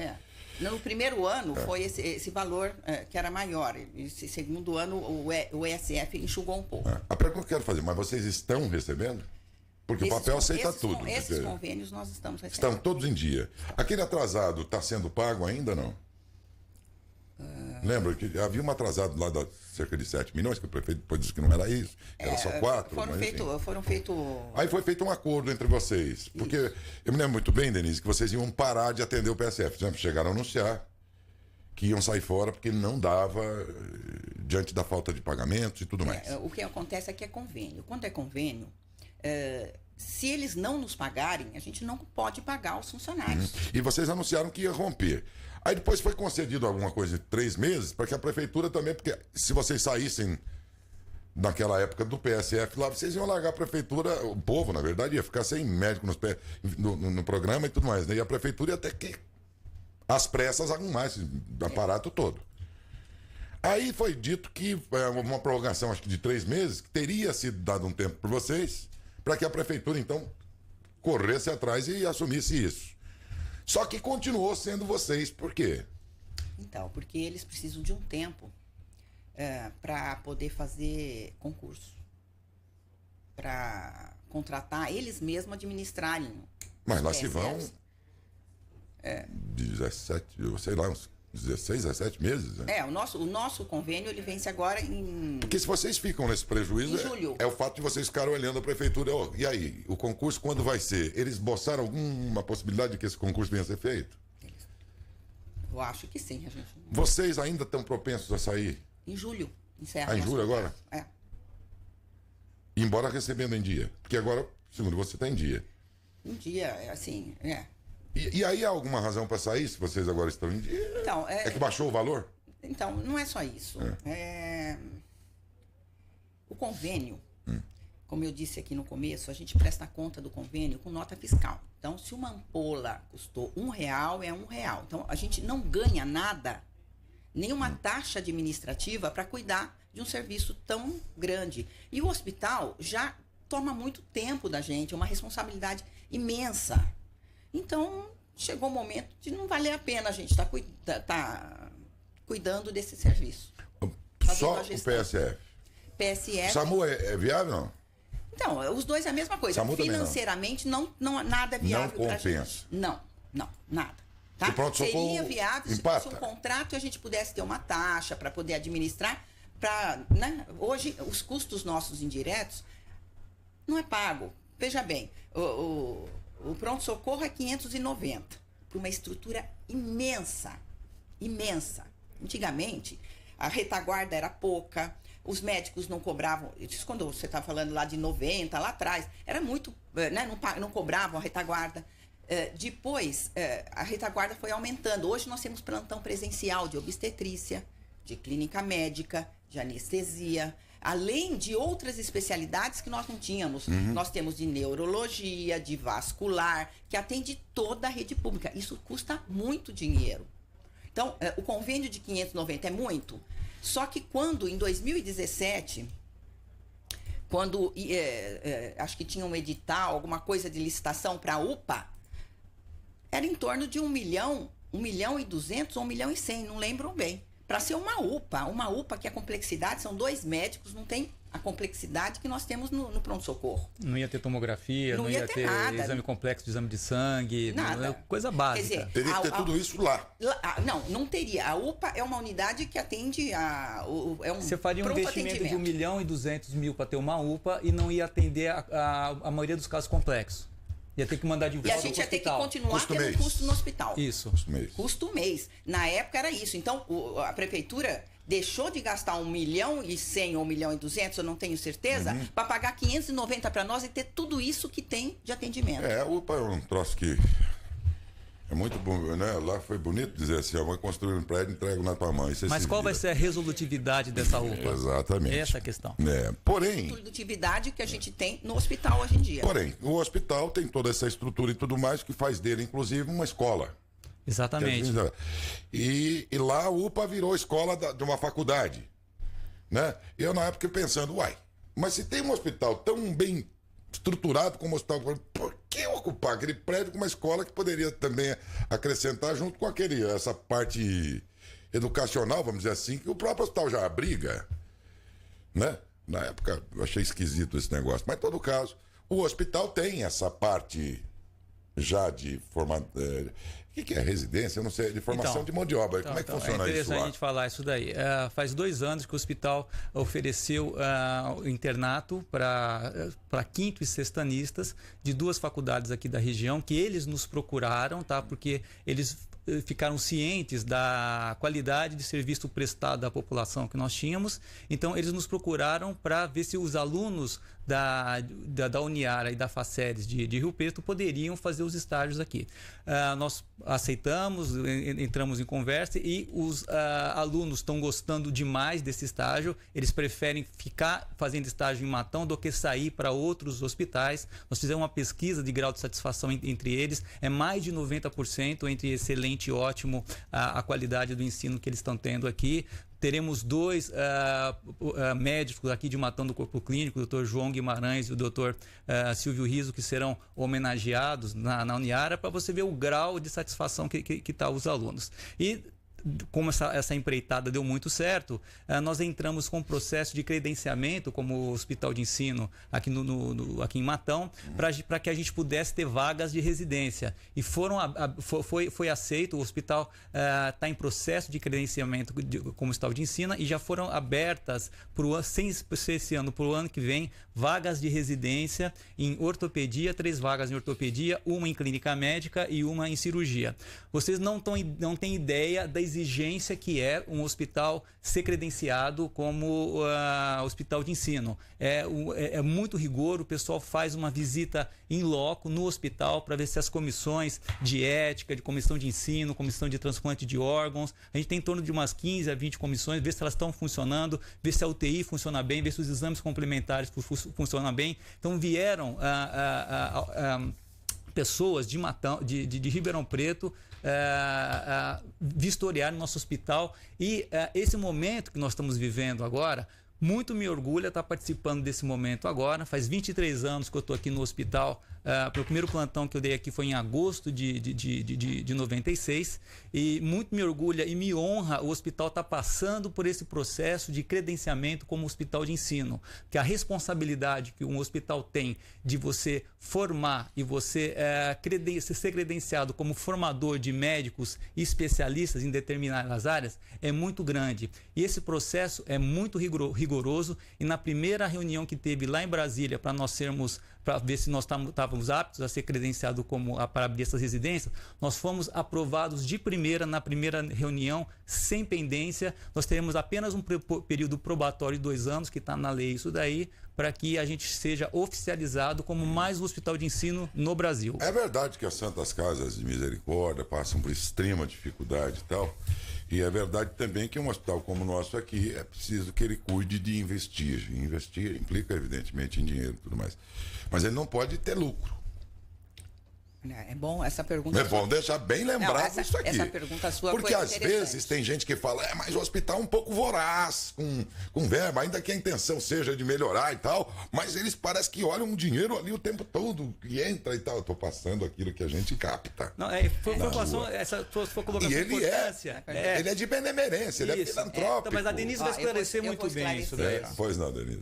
No primeiro ano foi esse valor que era maior. Esse segundo ano o ESF enxugou um pouco. A pergunta que eu quero fazer, mas vocês estão recebendo? Porque o papel aceita tudo. Esses convênios nós estamos recebendo. Estão todos em dia. Aquele atrasado está sendo pago ainda, não? Lembra que havia um atrasado lá de cerca de 7 milhões, que o prefeito depois disse que não era isso, era só 4. Foram feitos... Aí foi feito um acordo entre vocês. Porque eu me lembro muito bem, Denise, que vocês iam parar de atender o PSF. Por exemplo, chegaram a anunciar que iam sair fora porque não dava diante da falta de pagamentos e tudo mais. O que acontece é que é convênio. Quando é convênio... se eles não nos pagarem, a gente não pode pagar os funcionários. E vocês anunciaram que ia romper. Aí depois foi concedido alguma coisa de 3 meses, para que a prefeitura também, porque se vocês saíssem naquela época do PSF lá, vocês iam largar a prefeitura, o povo, na verdade, ia ficar sem médico no programa e tudo mais, né? E a prefeitura ia ter que, às pressas, arrumar esse aparato todo. Aí foi dito que uma prorrogação, acho que de 3 meses, que teria sido dado um tempo por vocês, para que a prefeitura, então, corresse atrás e assumisse isso. Só que continuou sendo vocês. Por quê? Então, porque eles precisam de um tempo para poder fazer concurso. Para contratar, eles mesmos administrarem. Mas lá se vão 17, sei lá, uns 16, 17 meses, né? O nosso convênio ele vence agora em... Porque se vocês ficam nesse prejuízo, em julho. É o fato de vocês ficarem olhando a prefeitura. E aí, o concurso quando vai ser? Eles esboçaram alguma possibilidade de que esse concurso venha a ser feito? Eu acho que sim. A gente... Vocês ainda estão propensos a sair? Em julho. Encerra em julho agora? É. Embora recebendo em dia. Porque agora, segundo você, está em dia. Em dia, assim, E aí há alguma razão para sair, se vocês agora estão em dia? Então, é que baixou o valor? Então, não é só isso. O convênio, como eu disse aqui no começo, a gente presta conta do convênio com nota fiscal. Então, se uma ampola custou R$1, é R$1. Então, a gente não ganha nada, nenhuma taxa administrativa para cuidar de um serviço tão grande. E o hospital já toma muito tempo da gente, é uma responsabilidade imensa. Então, chegou o momento de não valer a pena a gente estar cuidando desse serviço. Só o PSF? PSF. SAMU é viável, não? Então, os dois é a mesma coisa. SAMU financeiramente, não, nada é viável para a gente. Não, nada. Tá? Seria viável se fosse um contrato e a gente pudesse ter uma taxa para poder administrar. Né? Hoje, os custos nossos indiretos não é pago. Veja bem, o pronto-socorro é 590, para uma estrutura imensa. Antigamente, a retaguarda era pouca, os médicos não cobravam, isso quando você está falando lá de 90, lá atrás, era muito, né, não cobravam a retaguarda. Depois, a retaguarda foi aumentando. Hoje nós temos plantão presencial de obstetrícia, de clínica médica, de anestesia, além de outras especialidades que nós não tínhamos. Nós temos de neurologia, de vascular, que atende toda a rede pública. Isso custa muito dinheiro. Então, o convênio de 590 é muito. Só que quando, em 2017, quando acho que tinha um edital, alguma coisa de licitação para a UPA, era em torno de 1 milhão, 1.200.000 ou 1.100.000, não lembro bem. Para ser uma UPA que a complexidade são 2 médicos, não tem a complexidade que nós temos no pronto-socorro. Não ia ter tomografia, não ia ter nada. Exame complexo de exame de sangue, nada. Coisa básica. Quer dizer, teria que ter tudo isso lá. Não teria. A UPA é uma unidade que atende Você faria um investimento de 1.200.000 para ter uma UPA e não ia atender a maioria dos casos complexos. Ia ter que mandar de volta e a gente ia ter que continuar tendo custo no hospital. Isso. Custo mês. Na época era isso. Então, a prefeitura deixou de gastar 1.100.000 ou 1.200.000, eu não tenho certeza, para pagar 590 para nós e ter tudo isso que tem de atendimento. A UPA é um troço que é muito bom, né? Lá foi bonito dizer assim, vai construir um prédio e entrega na tua mão. Mas qual vai ser a resolutividade dessa UPA? Exatamente. Essa é a questão. Porém... A resolutividade que a gente tem no hospital hoje em dia. Porém, o hospital tem toda essa estrutura e tudo mais que faz dele, inclusive, uma escola. Exatamente. E lá a UPA virou escola de uma faculdade. Né? Eu, na época, pensando, mas se tem um hospital tão bem estruturado como o hospital, por que ocupar aquele prédio com uma escola que poderia também acrescentar junto com essa parte educacional, vamos dizer assim, que o próprio hospital já abriga, né? Na época eu achei esquisito esse negócio, mas em todo caso, o hospital tem essa parte já de formação, o que é residência? Eu não sei, de formação de mão de obra. Como é que funciona isso lá? É interessante a gente falar isso daí. Faz 2 anos que o hospital ofereceu o internato para quinto e sextanistas de 2 faculdades aqui da região, que eles nos procuraram, tá? Porque eles ficaram cientes da qualidade de serviço prestado à população que nós tínhamos. Então, eles nos procuraram para ver se os alunos da Uniara e da Faceres de Rio Preto poderiam fazer os estágios aqui. Nós aceitamos, entramos em conversa e os alunos estão gostando demais desse estágio. Eles preferem ficar fazendo estágio em Matão do que sair para outros hospitais. Nós fizemos uma pesquisa de grau de satisfação entre eles. É mais de 90% entre excelente e ótimo a qualidade do ensino que eles estão tendo aqui. Teremos 2 médicos aqui de Matão do Corpo Clínico, o Dr. João Guimarães e o Dr. Silvio Riso, que serão homenageados na Uniara, para você ver o grau de satisfação que está os alunos. E como essa empreitada deu muito certo, nós entramos com um processo de credenciamento como hospital de ensino aqui, aqui em Matão, para que a gente pudesse ter vagas de residência. E foi aceito, o hospital está em processo de credenciamento como hospital de ensino e já foram abertas, sem ser esse ano, para o ano que vem, vagas de residência em ortopedia, 3 vagas em ortopedia, 1 em clínica médica e 1 em cirurgia. Vocês não têm ideia da exigência que é um hospital ser credenciado como hospital de ensino. É muito rigor, o pessoal faz uma visita em loco no hospital para ver se as comissões de ética, de comissão de ensino, comissão de transplante de órgãos, a gente tem em torno de umas 15 a 20 comissões, ver se elas estão funcionando, ver se a UTI funciona bem, ver se os exames complementares funcionam bem. Então vieram pessoas de Matão, de Ribeirão Preto, vistoriar no nosso hospital e esse momento que nós estamos vivendo agora, muito me orgulha estar participando desse momento agora. Faz 23 anos que eu estou aqui no hospital. O primeiro plantão que eu dei aqui foi em agosto de 96 e muito me orgulha e me honra o hospital estar passando por esse processo de credenciamento como hospital de ensino, que a responsabilidade que um hospital tem de você formar e você ser credenciado como formador de médicos e especialistas em determinadas áreas é muito grande. E esse processo é muito rigoroso e na primeira reunião que teve lá em Brasília para ver se nós estávamos aptos a ser credenciados para abrir essas residências, nós fomos aprovados de primeira, na primeira reunião, sem pendência. Nós teremos apenas um período probatório de 2 anos, que está na lei isso daí, para que a gente seja oficializado como mais um hospital de ensino no Brasil. É verdade que as Santas Casas de Misericórdia passam por extrema dificuldade e tal. E é verdade também que um hospital como o nosso aqui é preciso que ele cuide de investir. Investir implica, evidentemente, em dinheiro e tudo mais. Mas ele não pode ter lucro. É bom essa pergunta. É bom deixar bem lembrado isso aqui. Essa pergunta sua porque foi às vezes tem gente que fala, mas o hospital é um pouco voraz com verba, ainda que a intenção seja de melhorar e tal, mas eles parecem que olham o dinheiro ali o tempo todo e entra e tal. Eu tô passando aquilo que a gente capta. Não, foi essa sua colocação. E ele importância. ele é de benemerência, ele é filantrópico. Então, mas a Denise vai esclarecer muito bem isso daí. Pois não, Denise.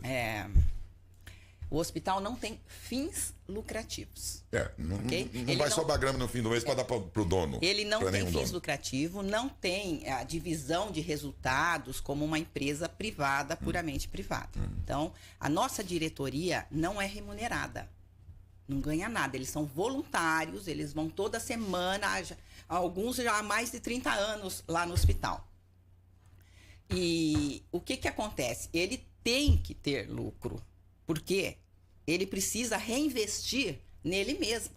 O hospital não tem fins lucrativos. Não Ele vai sobrar grama no fim do mês para dar para o dono. Ele não tem fins lucrativos, não tem a divisão de resultados como uma empresa privada, puramente privada. Então, a nossa diretoria não é remunerada. Não ganha nada. Eles são voluntários, eles vão toda semana, alguns já há mais de 30 anos lá no hospital. E o que acontece? Ele tem que ter lucro. Porque ele precisa reinvestir nele mesmo.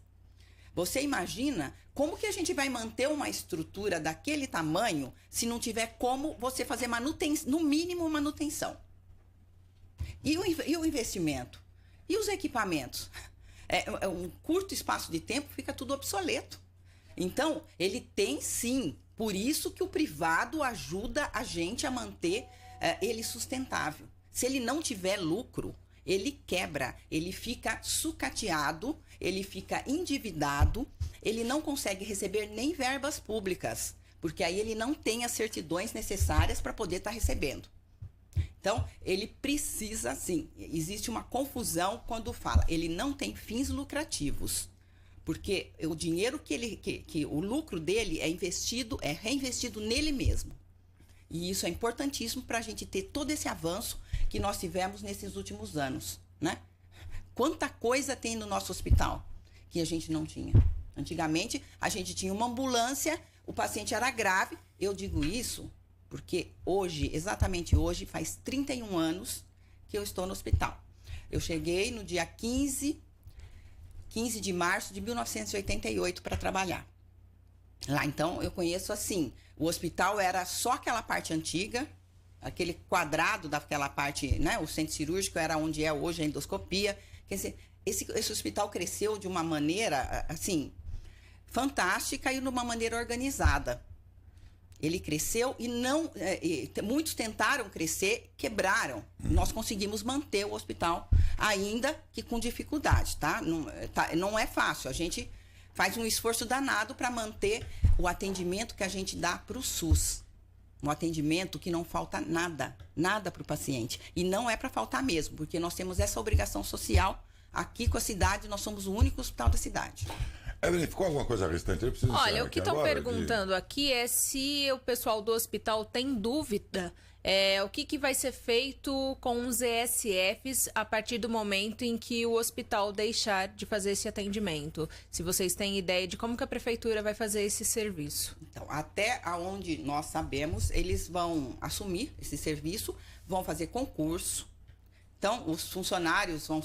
Você imagina como que a gente vai manter uma estrutura daquele tamanho se não tiver como você fazer manutenção, no mínimo manutenção? E o investimento? E os equipamentos? Um curto espaço de tempo fica tudo obsoleto. Então, ele tem sim. Por isso que o privado ajuda a gente a manter ele sustentável. Se ele não tiver lucro, ele quebra, ele fica sucateado, ele fica endividado, ele não consegue receber nem verbas públicas, porque aí ele não tem as certidões necessárias para poder estar recebendo. Então, ele precisa, sim, existe uma confusão quando fala, ele não tem fins lucrativos, porque o dinheiro que o lucro dele é reinvestido nele mesmo. E isso é importantíssimo para a gente ter todo esse avanço que nós tivemos nesses últimos anos, né? Quanta coisa tem no nosso hospital que a gente não tinha. Antigamente, a gente tinha uma ambulância, o paciente era grave. Eu digo isso porque hoje, exatamente hoje, faz 31 anos que eu estou no hospital. Eu cheguei no dia 15 de março de 1988 para trabalhar. Lá, então, eu conheço assim, o hospital era só aquela parte antiga, aquele quadrado daquela parte, né? O centro cirúrgico era onde é hoje a endoscopia. Quer dizer, esse hospital cresceu de uma maneira, assim, fantástica e de uma maneira organizada. Ele cresceu e muitos tentaram crescer, quebraram. Nós conseguimos manter o hospital, ainda que com dificuldade, tá? Não é fácil, a gente faz um esforço danado para manter o atendimento que a gente dá para o SUS. Um atendimento que não falta nada para o paciente. E não é para faltar mesmo, porque nós temos essa obrigação social aqui com a cidade, nós somos o único hospital da cidade. Evelyn, ficou alguma coisa restante? Olha, o que estão perguntando aqui é se o pessoal do hospital tem dúvida o que vai ser feito com os ESFs a partir do momento em que o hospital deixar de fazer esse atendimento. Se vocês têm ideia de como que a prefeitura vai fazer esse serviço. Então, até onde nós sabemos, eles vão assumir esse serviço, vão fazer concurso. Então, os funcionários vão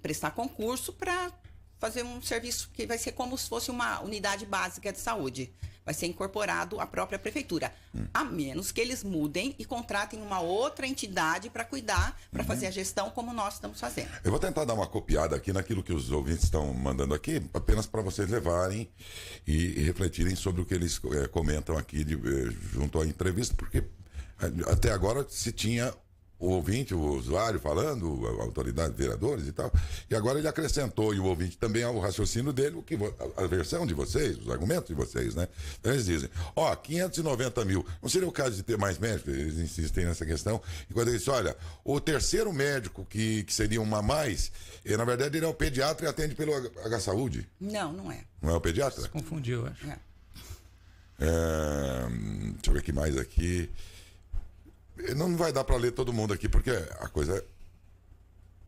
prestar concurso para fazer um serviço que vai ser como se fosse uma unidade básica de saúde. Vai ser incorporado à própria prefeitura. A menos que eles mudem e contratem uma outra entidade para cuidar, para fazer a gestão como nós estamos fazendo. Eu vou tentar dar uma copiada aqui naquilo que os ouvintes estão mandando aqui, apenas para vocês levarem e refletirem sobre o que eles comentam aqui junto à entrevista, porque até agora se tinha o ouvinte, o usuário falando, a autoridade, vereadores e tal, e agora ele acrescentou, e o ouvinte também, ao raciocínio dele, a versão de vocês, os argumentos de vocês, né? Então eles dizem, 590 mil, não seria o caso de ter mais médicos? Eles insistem nessa questão, e quando eles dizem, olha, o terceiro médico que seria um a mais, na verdade ele é o pediatra e atende pelo H-Saúde. Não, não é. Não é o pediatra? Se confundiu, acho. Deixa eu ver o que mais aqui. Não vai dar para ler todo mundo aqui, porque a coisa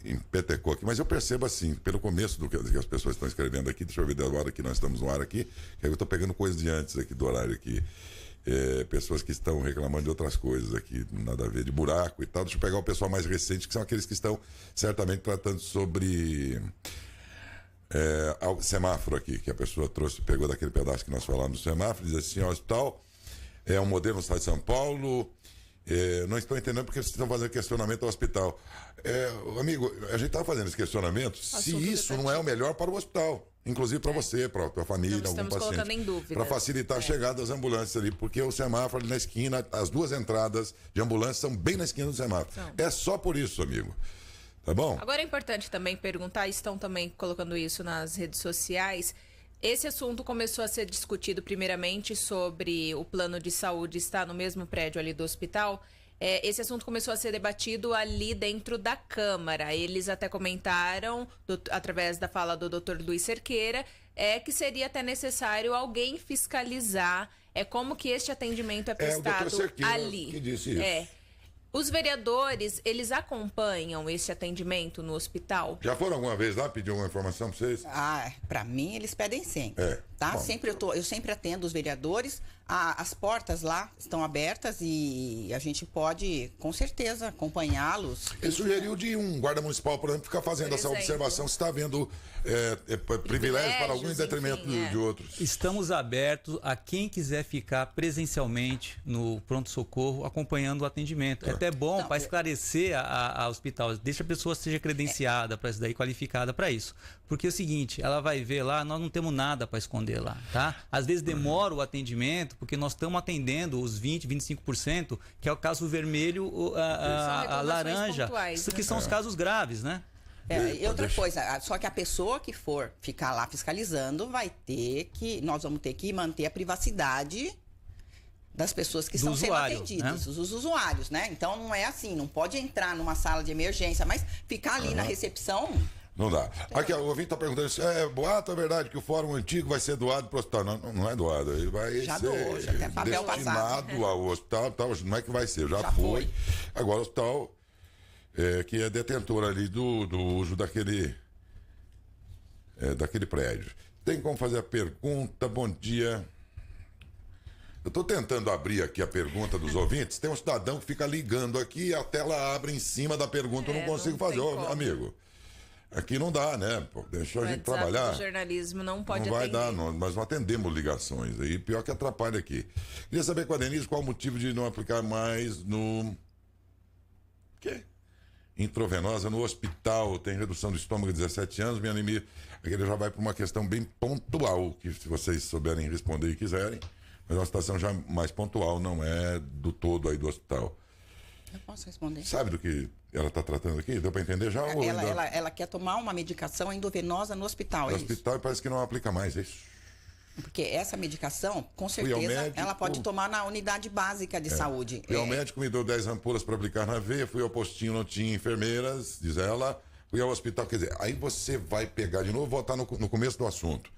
empetecou aqui. Mas eu percebo assim, pelo começo do que as pessoas estão escrevendo aqui, deixa eu ver da hora que nós estamos no ar aqui, que eu estou pegando coisas de antes aqui do horário aqui. Pessoas que estão reclamando de outras coisas aqui, nada a ver, de buraco e tal. Deixa eu pegar o pessoal mais recente, que são aqueles que estão certamente tratando sobre o semáforo aqui, que a pessoa pegou daquele pedaço que nós falamos do semáforo, diz assim, o hospital é um modelo no estado de São Paulo. Não estou entendendo porque vocês estão fazendo questionamento ao hospital. Amigo, a gente está fazendo esse questionamento se isso não é o melhor para o hospital. inclusive para você, para a tua família, Não algum estamos paciente. colocando em dúvida. Para facilitar a chegada das ambulâncias ali, porque o semáforo ali na esquina, as duas entradas de ambulância são bem na esquina do semáforo. É só por isso, amigo. Tá bom? Agora é importante também perguntar, estão também colocando isso nas redes sociais. Esse assunto começou a ser discutido primeiramente sobre o plano de saúde estar no mesmo prédio ali do hospital. Esse assunto começou a ser debatido ali dentro da Câmara. Eles até comentaram, através da fala do Dr. Luiz Cerqueira, que seria até necessário alguém fiscalizar como que este atendimento é prestado o Dr. Cerqueira ali. que disse isso. Os vereadores, eles acompanham esse atendimento no hospital? Já foram alguma vez lá pedir uma informação para vocês? Para mim, eles pedem sempre. Tá? Eu sempre atendo os vereadores. As portas lá estão abertas e a gente pode, com certeza, acompanhá-los. Ele sugeriu de um guarda municipal, por exemplo, ficar fazendo essa observação se está havendo privilégios para algum em detrimento de outros. Estamos abertos a quem quiser ficar presencialmente no pronto-socorro acompanhando o atendimento. É até bom para esclarecer a hospital. Deixa a pessoa seja credenciada para isso daí, qualificada para isso. Porque é o seguinte, ela vai ver lá, nós não temos nada para esconder lá, tá? Às vezes demora o atendimento, porque nós estamos atendendo os 20%, 25%, que é o caso vermelho, a laranja, pontuais, que são os casos graves, né? E outra coisa, só que a pessoa que for ficar lá fiscalizando nós vamos ter que manter a privacidade das pessoas que estão sendo atendidas, os usuários, né? Então não é assim, não pode entrar numa sala de emergência, mas ficar ali na recepção... Não dá. Aqui, o ouvinte está perguntando se é boato, é verdade que o fórum antigo vai ser doado para o hospital. Não é doado, ele vai ser destinado ao hospital, não é que vai ser, já foi. Agora o hospital, que é detentor ali do uso daquele prédio. Tem como fazer a pergunta? Bom dia. Eu estou tentando abrir aqui a pergunta dos ouvintes. Tem um cidadão que fica ligando aqui e a tela abre em cima da pergunta. Eu não consigo fazer, amigo. Aqui não dá, né? Deixa a gente trabalhar. O jornalismo não pode atender. Não vai dar, nós não atendemos ligações. Aí pior que atrapalha aqui. Queria saber com a Denise qual o motivo de não aplicar mais no... intravenosa no hospital. Tem redução do estômago de 17 anos. Minha anemia. Aqui ele já vai para uma questão bem pontual, que se vocês souberem responder e quiserem. Mas é uma situação já mais pontual, não é do todo aí do hospital. Eu posso responder. Sabe do que ela está tratando aqui? Deu para entender já? Ela quer tomar uma medicação endovenosa no hospital. No hospital e parece que não aplica mais, é isso? Porque essa medicação, com certeza, ela pode tomar na unidade básica de saúde. Fui ao médico, me deu 10 ampolas para aplicar na veia, fui ao postinho, não tinha enfermeiras, diz ela. Fui ao hospital, quer dizer, aí você vai pegar de novo, voltar no começo do assunto.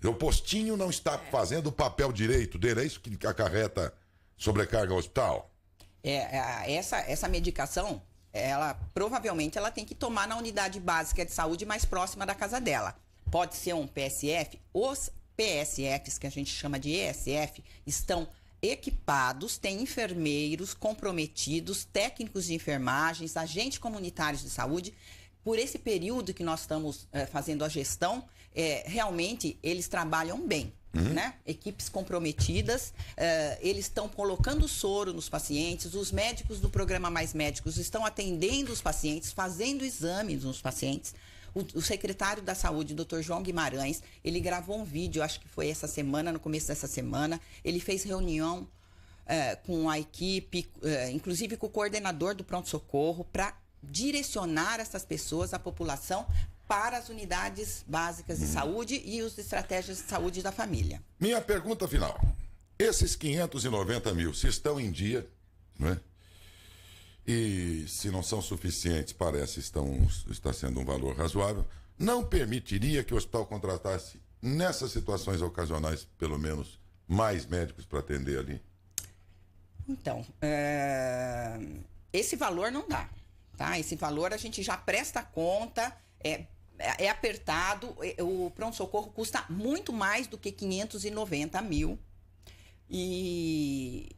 O postinho não está fazendo o papel direito dele, é isso que acarreta sobrecarga ao hospital? Essa medicação, provavelmente ela tem que tomar na unidade básica de saúde mais próxima da casa dela. Pode ser um PSF. Os PSFs, que a gente chama de ESF, estão equipados, têm enfermeiros comprometidos, técnicos de enfermagens, agentes comunitários de saúde. Por esse período que nós estamos fazendo a gestão, realmente eles trabalham bem. Né? Equipes comprometidas, eles estão colocando soro nos pacientes, os médicos do programa Mais Médicos estão atendendo os pacientes, fazendo exames nos pacientes. O secretário da Saúde, Dr. João Guimarães, ele gravou um vídeo, acho que foi essa semana, no começo dessa semana, ele fez reunião com a equipe, inclusive com o coordenador do pronto-socorro, para direcionar essas pessoas, a população, para as unidades básicas de saúde e as estratégias de saúde da família. Minha pergunta final. Esses 590 mil, se estão em dia, né? E se não são suficientes, parece está sendo um valor razoável, não permitiria que o hospital contratasse, nessas situações ocasionais, pelo menos, mais médicos para atender ali? Então, esse valor não dá. Tá? Esse valor a gente já presta conta, é apertado, o pronto-socorro custa muito mais do que 590 mil. E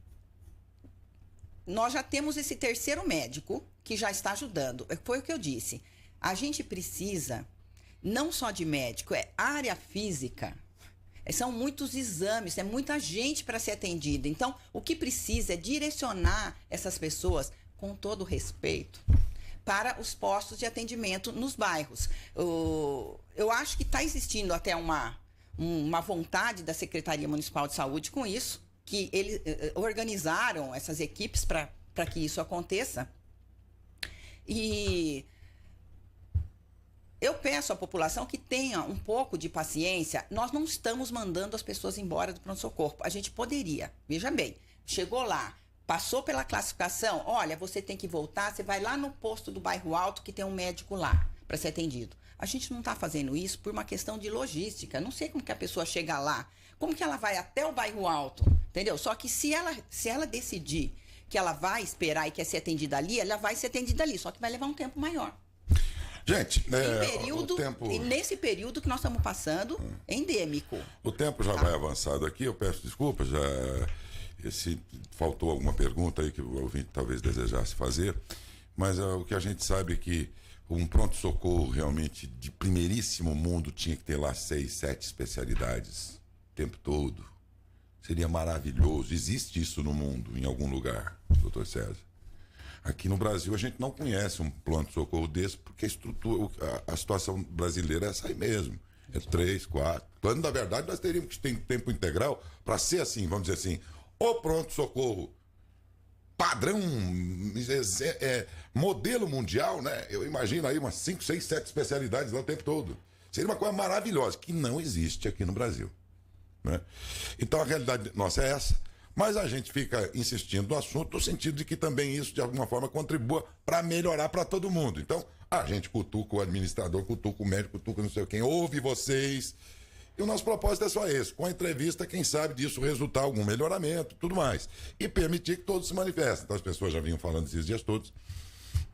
nós já temos esse terceiro médico que já está ajudando. Foi o que eu disse. A gente precisa não só de médico, área física. São muitos exames, é muita gente para ser atendida. Então, o que precisa é direcionar essas pessoas, com todo respeito, para os postos de atendimento nos bairros. Eu acho que está existindo até uma vontade da Secretaria Municipal de Saúde com isso, que eles organizaram essas equipes para que isso aconteça. E eu peço à população que tenha um pouco de paciência. Nós não estamos mandando as pessoas embora do pronto-socorro. A gente poderia, veja bem, chegou lá, passou pela classificação, olha, você tem que voltar, você vai lá no posto do bairro Alto que tem um médico lá para ser atendido. A gente não está fazendo isso por uma questão de logística. Não sei como que a pessoa chega lá, como que ela vai até o bairro Alto, entendeu? Só que se ela decidir que ela vai esperar e quer ser atendida ali, ela vai ser atendida ali, só que vai levar um tempo maior. Gente, nesse período que nós estamos passando, endêmico. O tempo já vai avançado aqui, eu peço desculpas, se faltou alguma pergunta aí que o ouvinte talvez desejasse fazer, mas o que a gente sabe é que um pronto-socorro realmente de primeiríssimo mundo tinha que ter lá 6, 7 especialidades o tempo todo. Seria maravilhoso. Existe isso no mundo, em algum lugar, doutor César. Aqui no Brasil a gente não conhece um pronto-socorro desse, porque a situação brasileira é essa aí mesmo. É 3, 4. Quando, na verdade, nós teríamos que ter tempo integral para ser assim, vamos dizer assim, o pronto-socorro padrão, modelo mundial, né? Eu imagino aí umas 5, 6, 7 especialidades lá o tempo todo. Seria uma coisa maravilhosa, que não existe aqui no Brasil, né? Então a realidade nossa é essa. Mas a gente fica insistindo no assunto no sentido de que também isso, de alguma forma, contribua para melhorar para todo mundo. Então, a gente cutuca o administrador, cutuca o médico, cutuca não sei quem, ouve vocês. E o nosso propósito é só esse. Com a entrevista, quem sabe disso resultar algum melhoramento, tudo mais. E permitir que todos se manifestem. Então, as pessoas já vinham falando esses dias todos.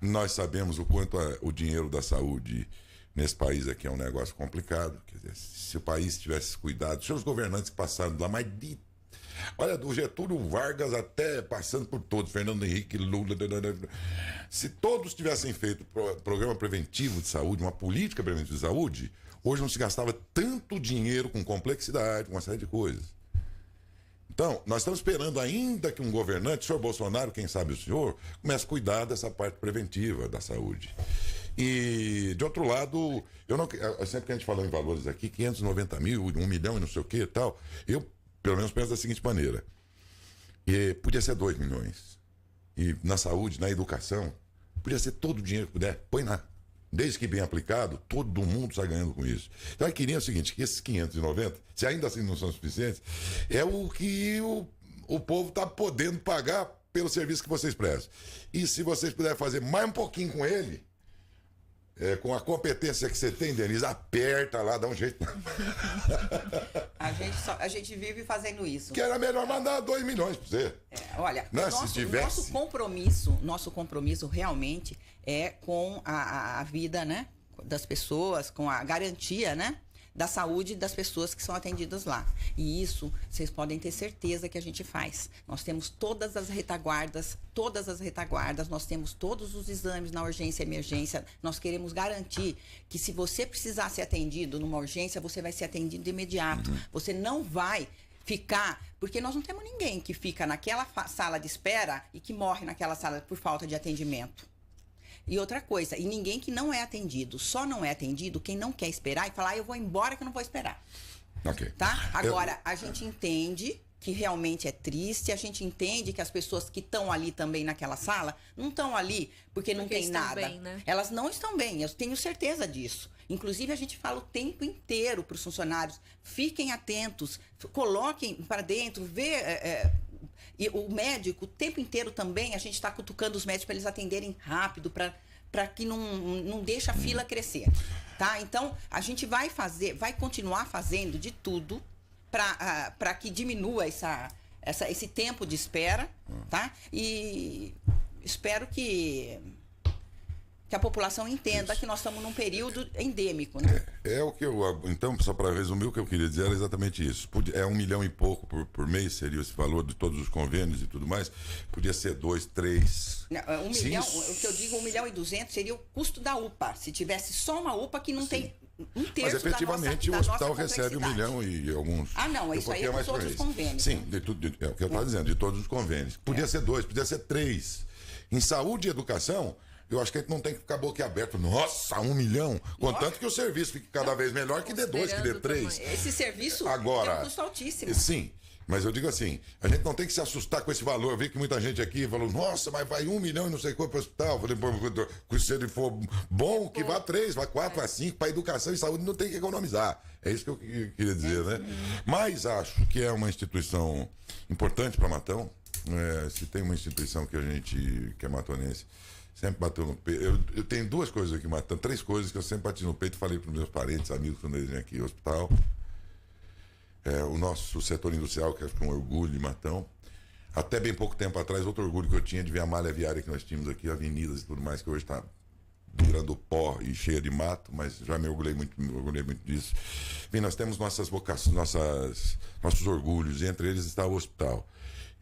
Nós sabemos o quanto o dinheiro da saúde nesse país aqui é um negócio complicado. Quer dizer, se o país tivesse cuidado, se os governantes que passaram lá mais de... Olha, do Getúlio Vargas até passando por todos, Fernando Henrique, Lula... Se todos tivessem feito programa preventivo de saúde, uma política preventiva de saúde, hoje não se gastava tanto dinheiro com complexidade, com uma série de coisas. Então, nós estamos esperando ainda que um governante, o senhor Bolsonaro, quem sabe o senhor, comece a cuidar dessa parte preventiva da saúde. E, de outro lado, sempre que a gente fala em valores aqui, 590 mil, 1 milhão e não sei o que e tal, eu, pelo menos, penso da seguinte maneira. Podia ser 2 milhões. E na saúde, na educação, podia ser todo o dinheiro que puder, põe lá. Desde que bem aplicado, todo mundo está ganhando com isso. Então eu queria o seguinte, que esses 590, se ainda assim não são suficientes, é o que o povo está podendo pagar pelo serviço que vocês prestam. E se vocês puderem fazer mais um pouquinho com ele, com a competência que você tem, Denise, aperta lá, dá um jeito. A gente vive fazendo isso. Que era melhor mandar 2 milhões para você. Olha, nosso compromisso realmente é com a vida, né, das pessoas, com a garantia, né, da saúde das pessoas que são atendidas lá. E isso, vocês podem ter certeza que a gente faz. Nós temos todas as retaguardas, nós temos todos os exames na urgência e emergência. Nós queremos garantir que se você precisar ser atendido numa urgência, você vai ser atendido de imediato. Você não vai ficar... Porque nós não temos ninguém que fica naquela sala de espera e que morre naquela sala por falta de atendimento. E outra coisa, e ninguém que não é atendido, só não é atendido quem não quer esperar e falar, eu vou embora que eu não vou esperar. Ok. Tá? Agora, a gente entende que realmente é triste, a gente entende que as pessoas que estão ali também naquela sala, não estão ali porque não tem nada. Bem, né? Elas não estão bem, eu tenho certeza disso. Inclusive, a gente fala o tempo inteiro para os funcionários, fiquem atentos, coloquem para dentro, e o médico, o tempo inteiro também, a gente está cutucando os médicos para eles atenderem rápido, para que não deixe a fila crescer, tá? Então, a gente vai continuar fazendo de tudo para que diminua esse tempo de espera, tá? E espero que a população entenda que nós estamos num período endêmico, né? Então, só para resumir, o que eu queria dizer era exatamente isso. É 1 milhão e pouco por mês, seria esse valor de todos os convênios e tudo mais. Podia ser 2, 3. Não, 1 milhão, o que eu digo, 1 milhão e 200 seria o custo da UPA. Se tivesse só uma UPA que não tem um terço. Mas efetivamente da o hospital recebe 1 milhão e alguns. Ah, não, isso aí é com todos os convênios. Sim, é o que eu estava dizendo, de todos os convênios. Podia ser 2, podia ser 3. Em saúde e educação, eu acho que a gente não tem que ficar boquiaberto. Nossa, 1 milhão! Contanto que o serviço fique cada vez melhor, que dê 2, que dê 3. Esse serviço agora, tem um custo altíssimo. Sim. Mas eu digo assim, a gente não tem que se assustar com esse valor. Eu vi que muita gente aqui falou, nossa, mas vai 1 milhão e não sei quanto para o hospital. Eu falei, se ele for bom, que vá 3, vá 4, vá 5, para educação e saúde não tem que economizar. É isso que eu queria dizer, né? Mas acho que é uma instituição importante para Matão. Se tem uma instituição que a gente, que é matonense, sempre bateu no peito. Eu tenho 2 coisas aqui, Matão, 3 coisas que eu sempre bati no peito e falei para os meus parentes, amigos, quando eles vêm aqui ao hospital. O nosso setor industrial, que é um orgulho de Matão. Até bem pouco tempo atrás, outro orgulho que eu tinha de ver a malha viária que nós tínhamos aqui, avenidas e tudo mais, que hoje está virando pó e cheia de mato, mas já me orgulhei muito disso. Bem, nós temos nossas vocações, nossos orgulhos, e entre eles está o hospital.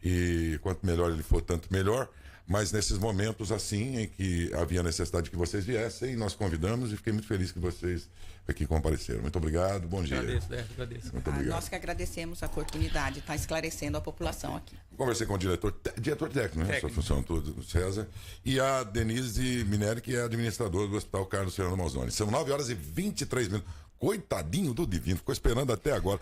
E quanto melhor ele for, tanto melhor. Mas nesses momentos assim, em que havia necessidade de que vocês viessem, nós convidamos e fiquei muito feliz que vocês aqui compareceram. Muito obrigado, bom dia. Agradeço. Muito obrigado. Nós que agradecemos a oportunidade de estar esclarecendo a população aqui. Conversei com o diretor técnico, né? Sua função toda, César. E a Denise Mineri, que é administradora do Hospital Carlos Fernando Malzone. São 9h23. Coitadinho do Divino, ficou esperando até agora.